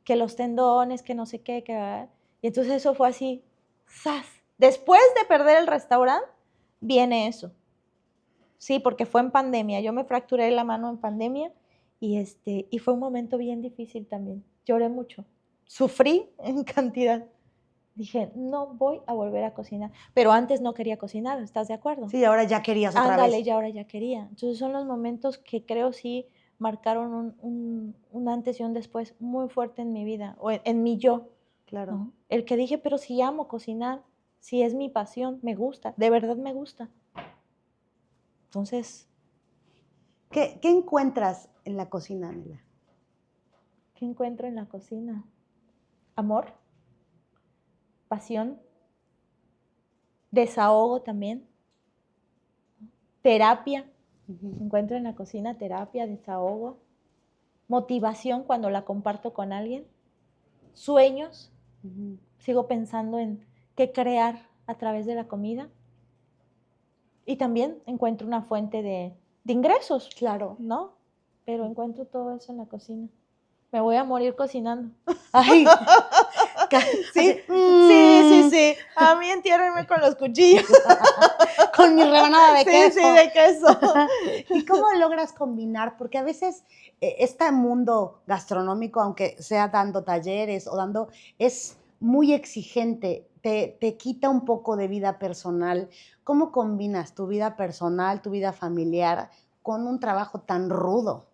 Speaker 1: Que los tendones, que no sé qué, que... Y entonces eso fue así, ¡zas! Después de perder el restaurante, viene eso. Sí, porque fue en pandemia. Yo me fracturé la mano en pandemia y fue un momento bien difícil también. Lloré mucho. Sufrí en cantidad. Dije, no voy a volver a cocinar. Pero antes no quería cocinar, ¿estás de acuerdo?
Speaker 2: Sí, ahora ya querías otra
Speaker 1: Ándale,
Speaker 2: vez.
Speaker 1: y ahora ya quería. Entonces son los momentos que creo sí marcaron un antes y un después muy fuerte en mi vida, o en mi yo,
Speaker 2: Claro.
Speaker 1: ¿no? El que dije, pero si amo cocinar, si es mi pasión, me gusta, de verdad me gusta. Entonces,
Speaker 2: ¿Qué encuentras en la cocina, Nela?
Speaker 1: ¿qué encuentro en la cocina? Amor, pasión, desahogo también, terapia.
Speaker 2: Ujú.
Speaker 1: Encuentro en la cocina terapia, desahogo, motivación cuando la comparto con alguien, sueños.
Speaker 2: Ujú.
Speaker 1: Sigo pensando en qué crear a través de la comida. Y también encuentro una fuente de ingresos,
Speaker 2: Claro.
Speaker 1: ¿no? Pero encuentro todo eso en la cocina. Me voy a morir cocinando.
Speaker 2: Ay,
Speaker 1: Sí,
Speaker 2: así,
Speaker 1: sí. A mí entiérrenme con los cuchillos.
Speaker 2: con mi rebanada de queso.
Speaker 1: Sí, de queso.
Speaker 2: ¿Y cómo logras combinar? Porque a veces este mundo gastronómico, aunque sea dando talleres o dando, es muy exigente, te quita un poco de vida personal. ¿Cómo combinas tu vida personal, tu vida familiar con un trabajo tan rudo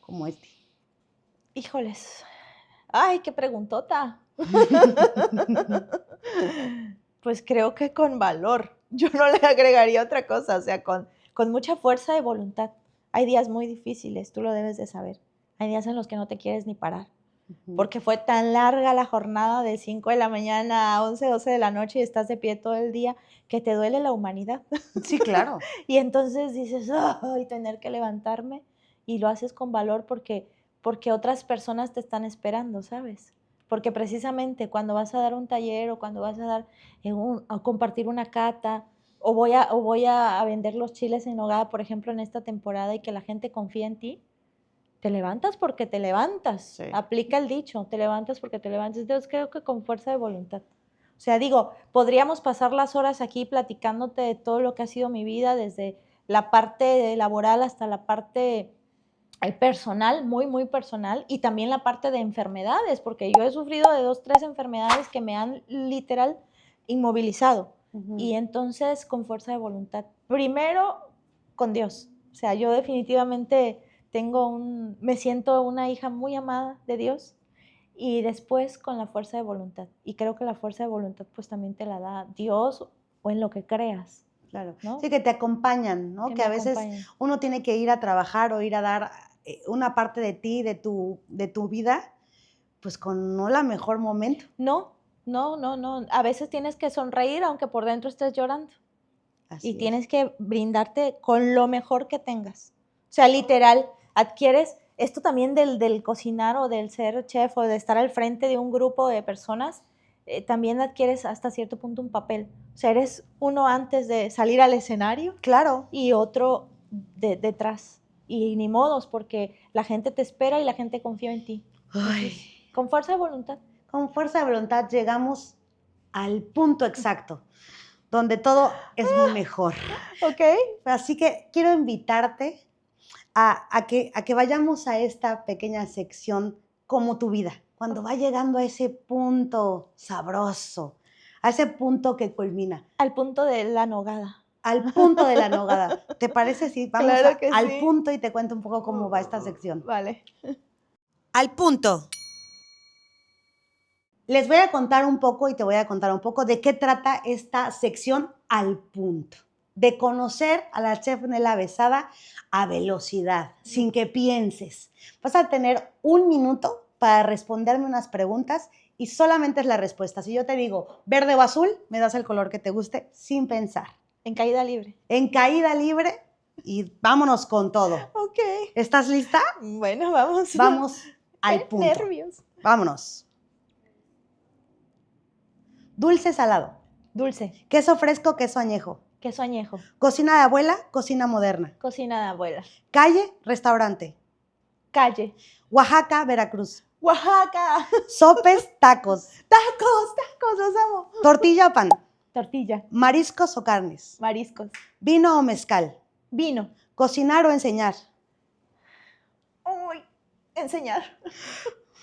Speaker 2: como este?
Speaker 1: Híjoles. Ay, qué preguntota. Pues creo que con valor. Yo no le agregaría otra cosa, o sea, con mucha fuerza de voluntad. Hay días muy difíciles, tú lo debes de saber. Hay días en los que no te quieres ni parar, porque fue tan larga la jornada de 5 de la mañana a 11, 12 de la noche y estás de pie todo el día que te duele la humanidad.
Speaker 2: Sí, claro.
Speaker 1: Y entonces dices, ay, tener que levantarme y lo haces con valor porque otras personas te están esperando, ¿sabes? Porque precisamente cuando vas a dar un taller o cuando vas a dar a compartir una cata o voy a vender los chiles en nogada, por ejemplo, en esta temporada y que la gente confía en ti, te levantas porque te levantas.
Speaker 2: Sí.
Speaker 1: Aplica el dicho, te levantas porque te levantas. Entonces creo que con fuerza de voluntad. O sea, digo, podríamos pasar las horas aquí platicándote de todo lo que ha sido mi vida, desde la parte laboral hasta la parte personal, muy, muy personal, y también la parte de enfermedades, porque yo he sufrido de 2, 3 enfermedades que me han literal inmovilizado. Y entonces, con fuerza de voluntad. Primero, con Dios. O sea, yo definitivamente me siento una hija muy amada de Dios y después con la fuerza de voluntad. Y creo que la fuerza de voluntad pues también te la da Dios o en lo que creas.
Speaker 2: Claro.
Speaker 1: ¿No?
Speaker 2: Sí, que te acompañan, ¿no? Que a veces uno tiene que ir a trabajar o ir a dar una parte de ti, de tu vida, pues con no la mejor momento.
Speaker 1: No. A veces tienes que sonreír aunque por dentro estés llorando.
Speaker 2: Así
Speaker 1: y
Speaker 2: es.
Speaker 1: Tienes que brindarte con lo mejor que tengas. O sea, literal, adquieres esto también del cocinar o del ser chef o de estar al frente de un grupo de personas, también adquieres hasta cierto punto un papel. O sea, eres uno antes de salir al escenario.
Speaker 2: Claro.
Speaker 1: Y otro detrás. Y ni modos, porque la gente te espera y la gente confía en ti.
Speaker 2: Ay,
Speaker 1: Con fuerza de voluntad.
Speaker 2: con fuerza de voluntad llegamos al punto exacto, donde todo es mejor.
Speaker 1: Ok.
Speaker 2: Así que quiero invitarte a que vayamos a esta pequeña sección como tu vida, cuando va llegando a ese punto sabroso, a ese punto que culmina,
Speaker 1: Al punto de la nogada.
Speaker 2: al punto de la nogada. ¿Te parece si vamos
Speaker 1: Claro que
Speaker 2: al
Speaker 1: sí.
Speaker 2: punto y te cuento un poco cómo va esta sección?
Speaker 1: Vale.
Speaker 2: Al punto. Les voy a contar un poco y te voy a contar un poco de qué trata esta sección al punto. De conocer a la chef Nela Besada a velocidad, sin que pienses. Vas a tener 1 minuto para responderme unas preguntas y solamente es la respuesta. Si yo te digo verde o azul, me das el color que te guste sin pensar.
Speaker 1: En caída libre.
Speaker 2: En caída libre y vámonos con todo.
Speaker 1: Ok.
Speaker 2: ¿Estás lista?
Speaker 1: Bueno, vamos.
Speaker 2: Vamos al
Speaker 1: Qué
Speaker 2: punto.
Speaker 1: nervios.
Speaker 2: Vámonos. Dulce, salado.
Speaker 1: Dulce.
Speaker 2: Queso fresco, queso añejo.
Speaker 1: Queso añejo.
Speaker 2: Cocina de abuela, cocina moderna.
Speaker 1: Cocina de abuela.
Speaker 2: Calle, restaurante.
Speaker 1: Calle.
Speaker 2: Oaxaca, Veracruz.
Speaker 1: Oaxaca.
Speaker 2: Sopes, tacos.
Speaker 1: Tacos, los amo.
Speaker 2: Tortilla o pan.
Speaker 1: Tortilla.
Speaker 2: Mariscos o carnes.
Speaker 1: Mariscos.
Speaker 2: Vino o mezcal.
Speaker 1: Vino.
Speaker 2: Cocinar o enseñar.
Speaker 1: Uy, enseñar.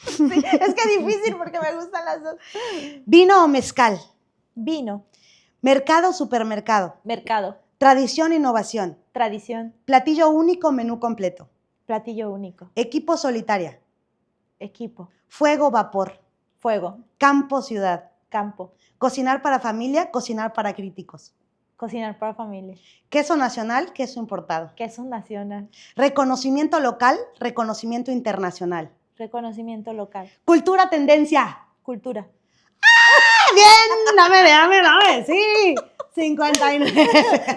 Speaker 1: Sí, es que difícil porque me gustan las dos.
Speaker 2: Vino o mezcal.
Speaker 1: Vino.
Speaker 2: Mercado o supermercado.
Speaker 1: Mercado.
Speaker 2: Tradición, innovación.
Speaker 1: Tradición.
Speaker 2: Platillo único, menú completo.
Speaker 1: Platillo único.
Speaker 2: Equipo, solitaria.
Speaker 1: Equipo.
Speaker 2: Fuego, vapor.
Speaker 1: Fuego.
Speaker 2: Campo, ciudad.
Speaker 1: Campo.
Speaker 2: Cocinar para familia, cocinar para críticos.
Speaker 1: Cocinar para familia.
Speaker 2: Queso nacional, queso importado.
Speaker 1: Queso nacional.
Speaker 2: Reconocimiento local, reconocimiento internacional.
Speaker 1: Reconocimiento local.
Speaker 2: Cultura, tendencia.
Speaker 1: Cultura.
Speaker 2: Bien, dame, sí. 59.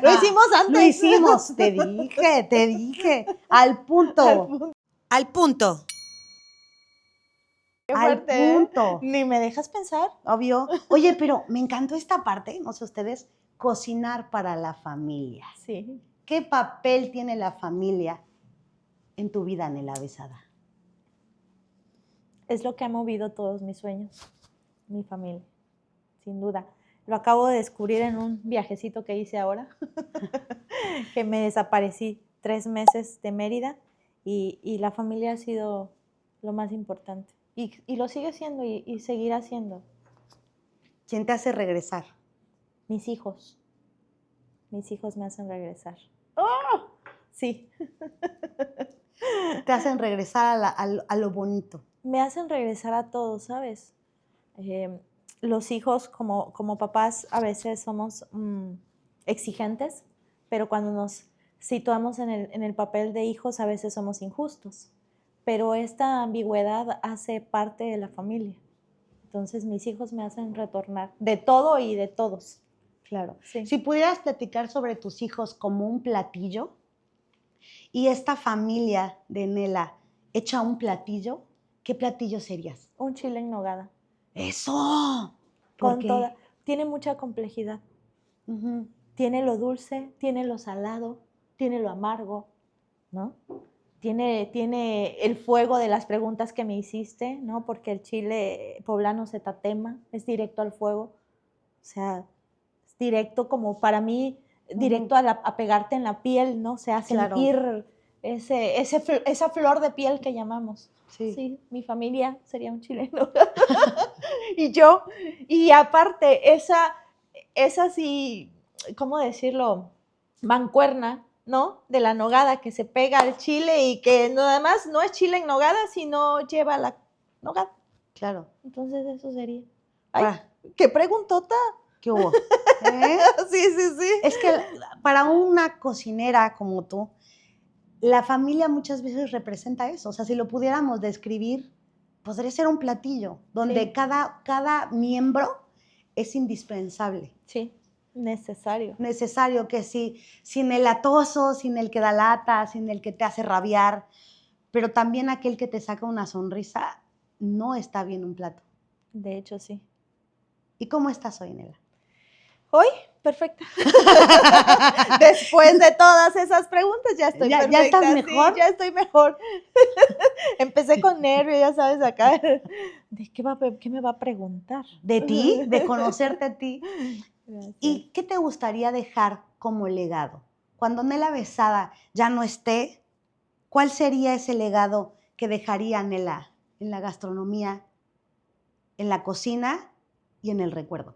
Speaker 1: Lo hicimos antes.
Speaker 2: Lo hicimos, te dije. Al punto. Al punto.
Speaker 1: Qué
Speaker 2: Al
Speaker 1: fuerte, ¿eh?
Speaker 2: punto.
Speaker 1: Ni me dejas pensar.
Speaker 2: Obvio. Oye, pero me encantó esta parte, no sé ustedes, cocinar para la familia.
Speaker 1: Sí.
Speaker 2: ¿Qué papel tiene la familia en tu vida, Nela Besada?
Speaker 1: Es lo que ha movido todos mis sueños. Mi familia. Sin duda. Lo acabo de descubrir en un viajecito que hice ahora. Que me desaparecí 3 meses de Mérida y la familia ha sido lo más importante. Y lo sigue siendo y seguirá siendo.
Speaker 2: ¿Quién te hace regresar?
Speaker 1: Mis hijos. Mis hijos me hacen regresar. ¡Oh! Sí.
Speaker 2: Te hacen regresar a lo bonito.
Speaker 1: Me hacen regresar a todos, ¿sabes? Los hijos como papás a veces somos exigentes, pero cuando nos situamos en el papel de hijos a veces somos injustos. Pero esta ambigüedad hace parte de la familia. Entonces mis hijos me hacen retornar de todo y de todos.
Speaker 2: Claro.
Speaker 1: Sí.
Speaker 2: Si pudieras platicar sobre tus hijos como un platillo y esta familia de Nela hecha un platillo, ¿qué platillo serías?
Speaker 1: Un chile en nogada.
Speaker 2: ¡Eso! ¿Por
Speaker 1: Con
Speaker 2: qué?
Speaker 1: toda, tiene mucha complejidad.
Speaker 2: Ujú.
Speaker 1: Tiene lo dulce, tiene lo salado, tiene lo amargo, ¿no? Tiene el fuego de las preguntas que me hiciste, ¿no? Porque el chile poblano se tatema, es directo al fuego. O sea, es directo como para mí, directo a pegarte en la piel, ¿no? O sea,
Speaker 2: Claro.
Speaker 1: sentir esa flor de piel que llamamos.
Speaker 2: Sí.
Speaker 1: Sí, mi familia sería un chileno. Y yo, y aparte, esa sí, ¿cómo decirlo? Mancuerna, ¿no? De la nogada que se pega al chile y que nada más no es chile en nogada, sino lleva la nogada.
Speaker 2: Claro.
Speaker 1: Entonces eso sería. Ay,
Speaker 2: Ah,
Speaker 1: qué preguntota.
Speaker 2: ¿qué hubo? ¿Eh?
Speaker 1: Sí, sí, sí.
Speaker 2: Es que para una cocinera como tú, la familia muchas veces representa eso. O sea, si lo pudiéramos describir, podría ser un platillo donde
Speaker 1: Sí.
Speaker 2: cada miembro es indispensable.
Speaker 1: Sí, necesario.
Speaker 2: Necesario que sí, sin el atoso, sin el que da lata, sin el que te hace rabiar, pero también aquel que te saca una sonrisa, no está bien un plato.
Speaker 1: De hecho, sí.
Speaker 2: ¿Y cómo estás hoy, Nela?
Speaker 1: Hoy, perfecta. Después de todas esas preguntas, ya estoy perfecta.
Speaker 2: ¿Ya estás mejor?
Speaker 1: Sí, ya estoy mejor. Empecé con nervios, ya sabes, acá. ¿Qué me va a preguntar?
Speaker 2: ¿De ti? ¿De conocerte a ti?
Speaker 1: Gracias.
Speaker 2: ¿Y qué te gustaría dejar como legado? Cuando Nela Besada ya no esté, ¿cuál sería ese legado que dejaría Nela en la gastronomía, en la cocina y en el recuerdo?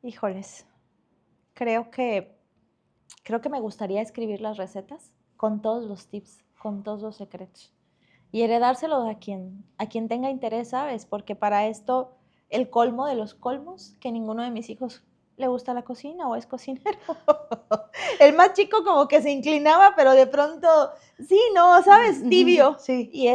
Speaker 1: Híjoles, creo que me gustaría escribir las recetas con todos los tips, con todos los secretos y heredárselos a quien tenga interés, ¿sabes? Porque para esto, el colmo de los colmos, que ninguno de mis hijos le gusta la cocina o es cocinero. El más chico como que se inclinaba, pero de pronto, sí, no, ¿sabes? Tibio.
Speaker 2: Sí.
Speaker 1: Y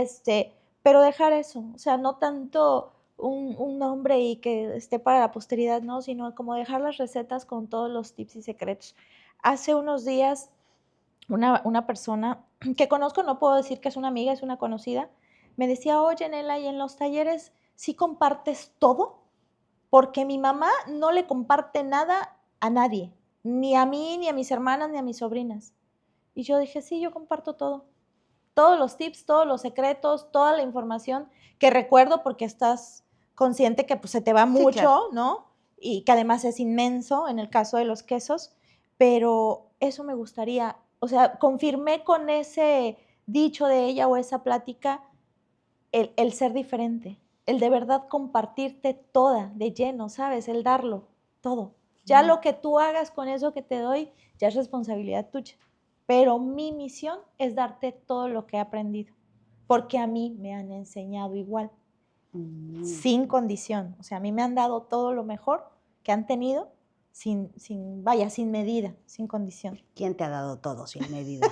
Speaker 1: pero dejar eso, o sea, no tanto un nombre y que esté para la posteridad, no, sino como dejar las recetas con todos los tips y secretos. Hace unos días, una persona que conozco, no puedo decir que es una amiga, es una conocida, me decía, oye, Nela, ¿y en los talleres sí compartes todo? Porque mi mamá no le comparte nada a nadie, ni a mí, ni a mis hermanas, ni a mis sobrinas. Y yo dije, sí, yo comparto todo. Todos los tips, todos los secretos, toda la información que recuerdo porque estás consciente que pues, se te va mucho, sí, claro, ¿no? Y que además es inmenso en el caso de los quesos, pero eso me gustaría, o sea, confirmé con ese dicho de ella o esa plática el ser diferente, el de verdad compartirte toda, de lleno, ¿sabes? El darlo, todo. Ya lo que tú hagas con eso que te doy, ya es responsabilidad tuya. Pero mi misión es darte todo lo que he aprendido, porque a mí me han enseñado igual, sin condición. O sea, a mí me han dado todo lo mejor que han tenido, sin medida, sin condición.
Speaker 2: ¿Quién te ha dado todo sin medida?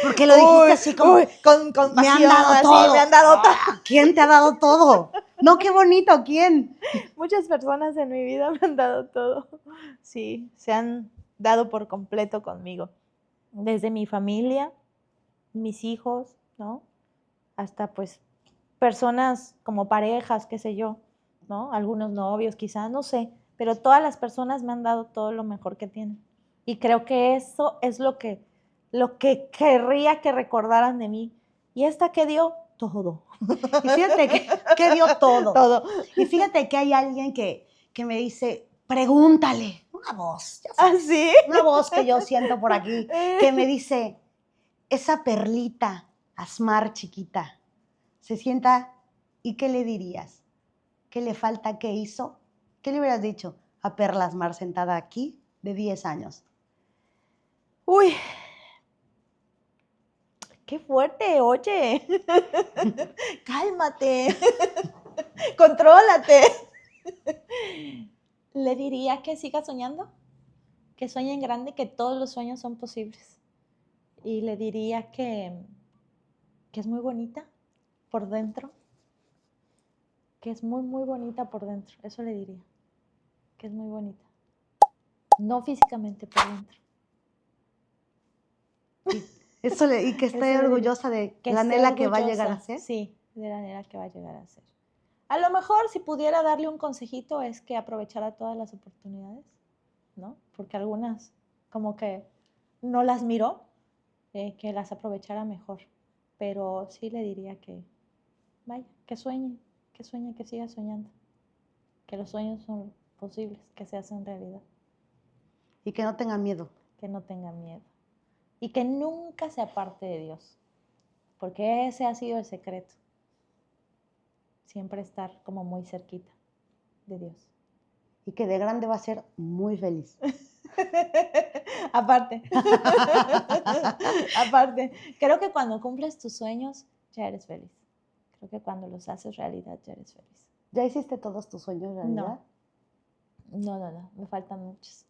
Speaker 2: Porque lo dijiste así como,
Speaker 1: con pasión,
Speaker 2: me han dado
Speaker 1: así,
Speaker 2: todo.
Speaker 1: Me han dado todo.
Speaker 2: ¿Quién te ha dado todo? No, qué bonito, ¿quién?
Speaker 1: Muchas personas en mi vida me han dado todo. Sí, se han dado por completo conmigo. Desde mi familia, mis hijos, ¿no? Hasta pues personas como parejas, qué sé yo, ¿no? Algunos novios quizás, no sé, pero todas las personas me han dado todo lo mejor que tienen. Y creo que eso es lo que querría que recordaran de mí. ¿Y esta qué dio? Todo.
Speaker 2: Y fíjate que dio todo.
Speaker 1: Todo.
Speaker 2: Y fíjate que hay alguien que me dice, pregúntale. Una voz, ya sabes,
Speaker 1: ¿Ah, sí?
Speaker 2: una voz que yo siento por aquí, que me dice, esa perlita, Asmar chiquita, se sienta, ¿y qué le dirías? ¿Qué le falta? ¿Qué hizo? ¿Qué le hubieras dicho a Perla Asmar sentada aquí de 10 años?
Speaker 1: Uy, qué fuerte, oye. Cálmate. Contrólate. Le diría que siga soñando, que sueñe en grande, que todos los sueños son posibles. Y le diría que es muy bonita por dentro, que es muy, muy bonita por dentro. Eso le diría, que es muy bonita. No físicamente, por dentro.
Speaker 2: Y que esté orgullosa de la Nela que va a llegar a ser.
Speaker 1: Sí, de la Nela que va a llegar a ser. A lo mejor si pudiera darle un consejito es que aprovechara todas las oportunidades, ¿no? Porque algunas como que no las miró, que las aprovechara mejor. Pero sí le diría que, vaya, que sueñe, que siga soñando. Que los sueños son posibles, que se hacen realidad.
Speaker 2: Y que no tenga miedo.
Speaker 1: Que no tenga miedo. Y que nunca se aparte de Dios. Porque ese ha sido el secreto. Siempre estar como muy cerquita de Dios.
Speaker 2: Y que de grande va a ser muy feliz.
Speaker 1: Aparte. Aparte. Creo que cuando cumples tus sueños, ya eres feliz. Creo que cuando los haces realidad, ya eres feliz.
Speaker 2: ¿Ya hiciste todos tus sueños realidad?
Speaker 1: No. Me faltan muchos.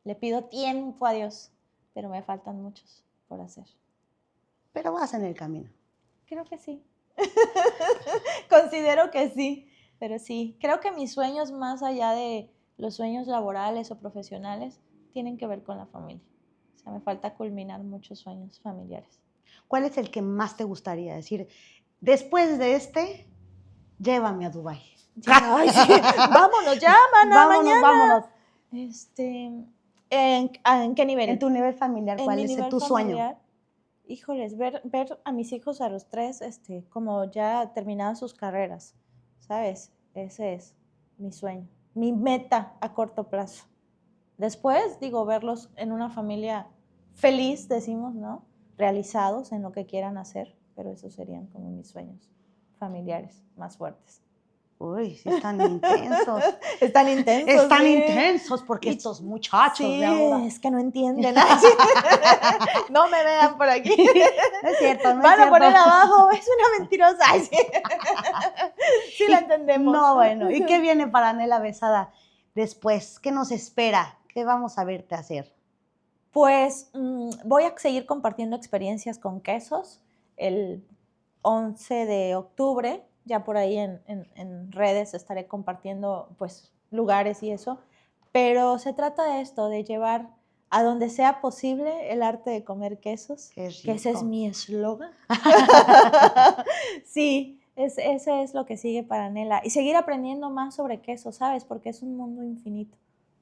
Speaker 1: Le pido tiempo a Dios, pero me faltan muchos por hacer.
Speaker 2: Pero vas en el camino.
Speaker 1: Creo que sí. Considero que sí, pero sí. Creo que mis sueños, más allá de los sueños laborales o profesionales, tienen que ver con la familia. O sea, me falta culminar muchos sueños familiares.
Speaker 2: ¿Cuál es el que más te gustaría decir? Después de este, llévame a Dubái.
Speaker 1: Ya, ay, sí. Vámonos, ya, maná,
Speaker 2: Vámonos,
Speaker 1: mañana.
Speaker 2: vámonos.
Speaker 1: ¿En qué nivel?
Speaker 2: En tu nivel familiar,
Speaker 1: En
Speaker 2: ¿cuál
Speaker 1: mi
Speaker 2: es
Speaker 1: nivel
Speaker 2: tu sueño?
Speaker 1: familiar, híjoles, ver a mis hijos a los 3, como ya terminaban sus carreras, ¿sabes? Ese es mi sueño, mi meta a corto plazo. Después, digo, verlos en una familia feliz, decimos, ¿no? Realizados en lo que quieran hacer, pero esos serían como mis sueños familiares más fuertes.
Speaker 2: Uy, sí están intensos.
Speaker 1: Están intensos.
Speaker 2: Están
Speaker 1: sí.
Speaker 2: intensos porque estos muchachos
Speaker 1: Sí,
Speaker 2: de ahora.
Speaker 1: es que no entienden. No me vean por aquí.
Speaker 2: No es cierto, no
Speaker 1: Van
Speaker 2: es cierto.
Speaker 1: a poner abajo, es una mentirosa. Ay, sí. Sí la entendemos.
Speaker 2: No, bueno. ¿Y qué viene para Nela Besada después? ¿Qué nos espera? ¿Qué vamos a verte hacer?
Speaker 1: Pues voy a seguir compartiendo experiencias con quesos el 11 de octubre. Ya por ahí en redes estaré compartiendo pues lugares y eso. Pero se trata de esto, de llevar a donde sea posible el arte de comer quesos.
Speaker 2: Qué rico.
Speaker 1: Que ese es mi eslogan. Sí, ese es lo que sigue para Nela. Y seguir aprendiendo más sobre queso, ¿sabes? Porque es un mundo infinito.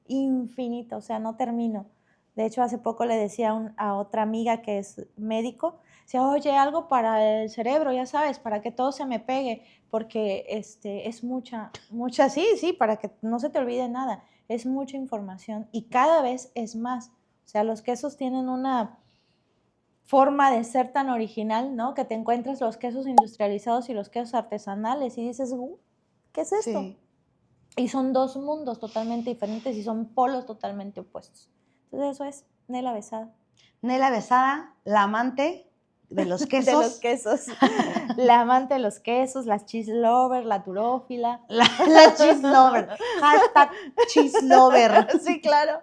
Speaker 1: Infinito, o sea, no termino. De hecho, hace poco le decía a otra amiga que es médico, decía, oye, algo para el cerebro, ya sabes, para que todo se me pegue, porque es mucha, sí, para que no se te olvide nada, es mucha información y cada vez es más. O sea, los quesos tienen una forma de ser tan original, ¿no? Que te encuentras los quesos industrializados y los quesos artesanales y dices, ¿qué es esto?
Speaker 2: Sí.
Speaker 1: Y son dos mundos totalmente diferentes y son polos totalmente opuestos. Entonces eso es Nela Besada.
Speaker 2: Nela Besada, la amante de los quesos.
Speaker 1: De los quesos. La amante de los quesos, la cheese lover, la turófila.
Speaker 2: La cheese lover. Hashtag cheese lover.
Speaker 1: Sí, claro.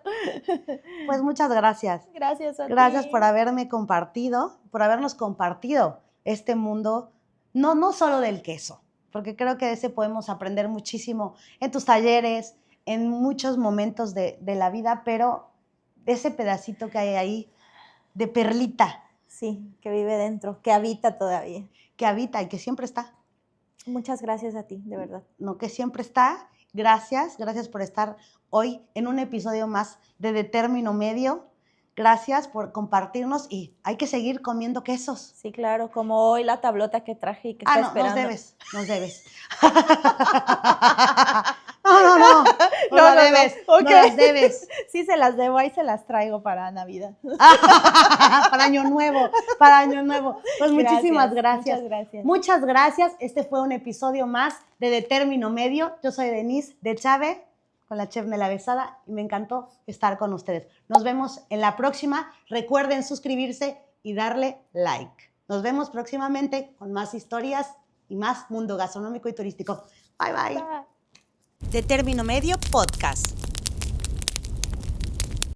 Speaker 2: Pues muchas gracias.
Speaker 1: Gracias a ti.
Speaker 2: Gracias por habernos compartido este mundo, no solo del queso, porque creo que de ese podemos aprender muchísimo en tus talleres, en muchos momentos de la vida, pero de ese pedacito que hay ahí de perlita.
Speaker 1: Sí, que vive dentro, que habita todavía.
Speaker 2: Que habita y que siempre está.
Speaker 1: Muchas gracias a ti, de verdad.
Speaker 2: No, que siempre está. Gracias por estar hoy en un episodio más de Término Medio. Gracias por compartirnos y hay que seguir comiendo quesos.
Speaker 1: Sí, claro, como hoy la tablota que traje y que está esperando.
Speaker 2: Nos debes. No debes,
Speaker 1: okay.
Speaker 2: no las debes.
Speaker 1: Sí, se las debo, ahí se las traigo para Navidad.
Speaker 2: Para Año Nuevo. Pues muchísimas gracias. Muchas gracias. Este fue un episodio más de Término Medio. Yo soy Denise de Chave, con la chef Nela Besada, y me encantó estar con ustedes. Nos vemos en la próxima. Recuerden suscribirse y darle like. Nos vemos próximamente con más historias y más mundo gastronómico y turístico. Bye, bye.
Speaker 3: De Término Medio Podcast.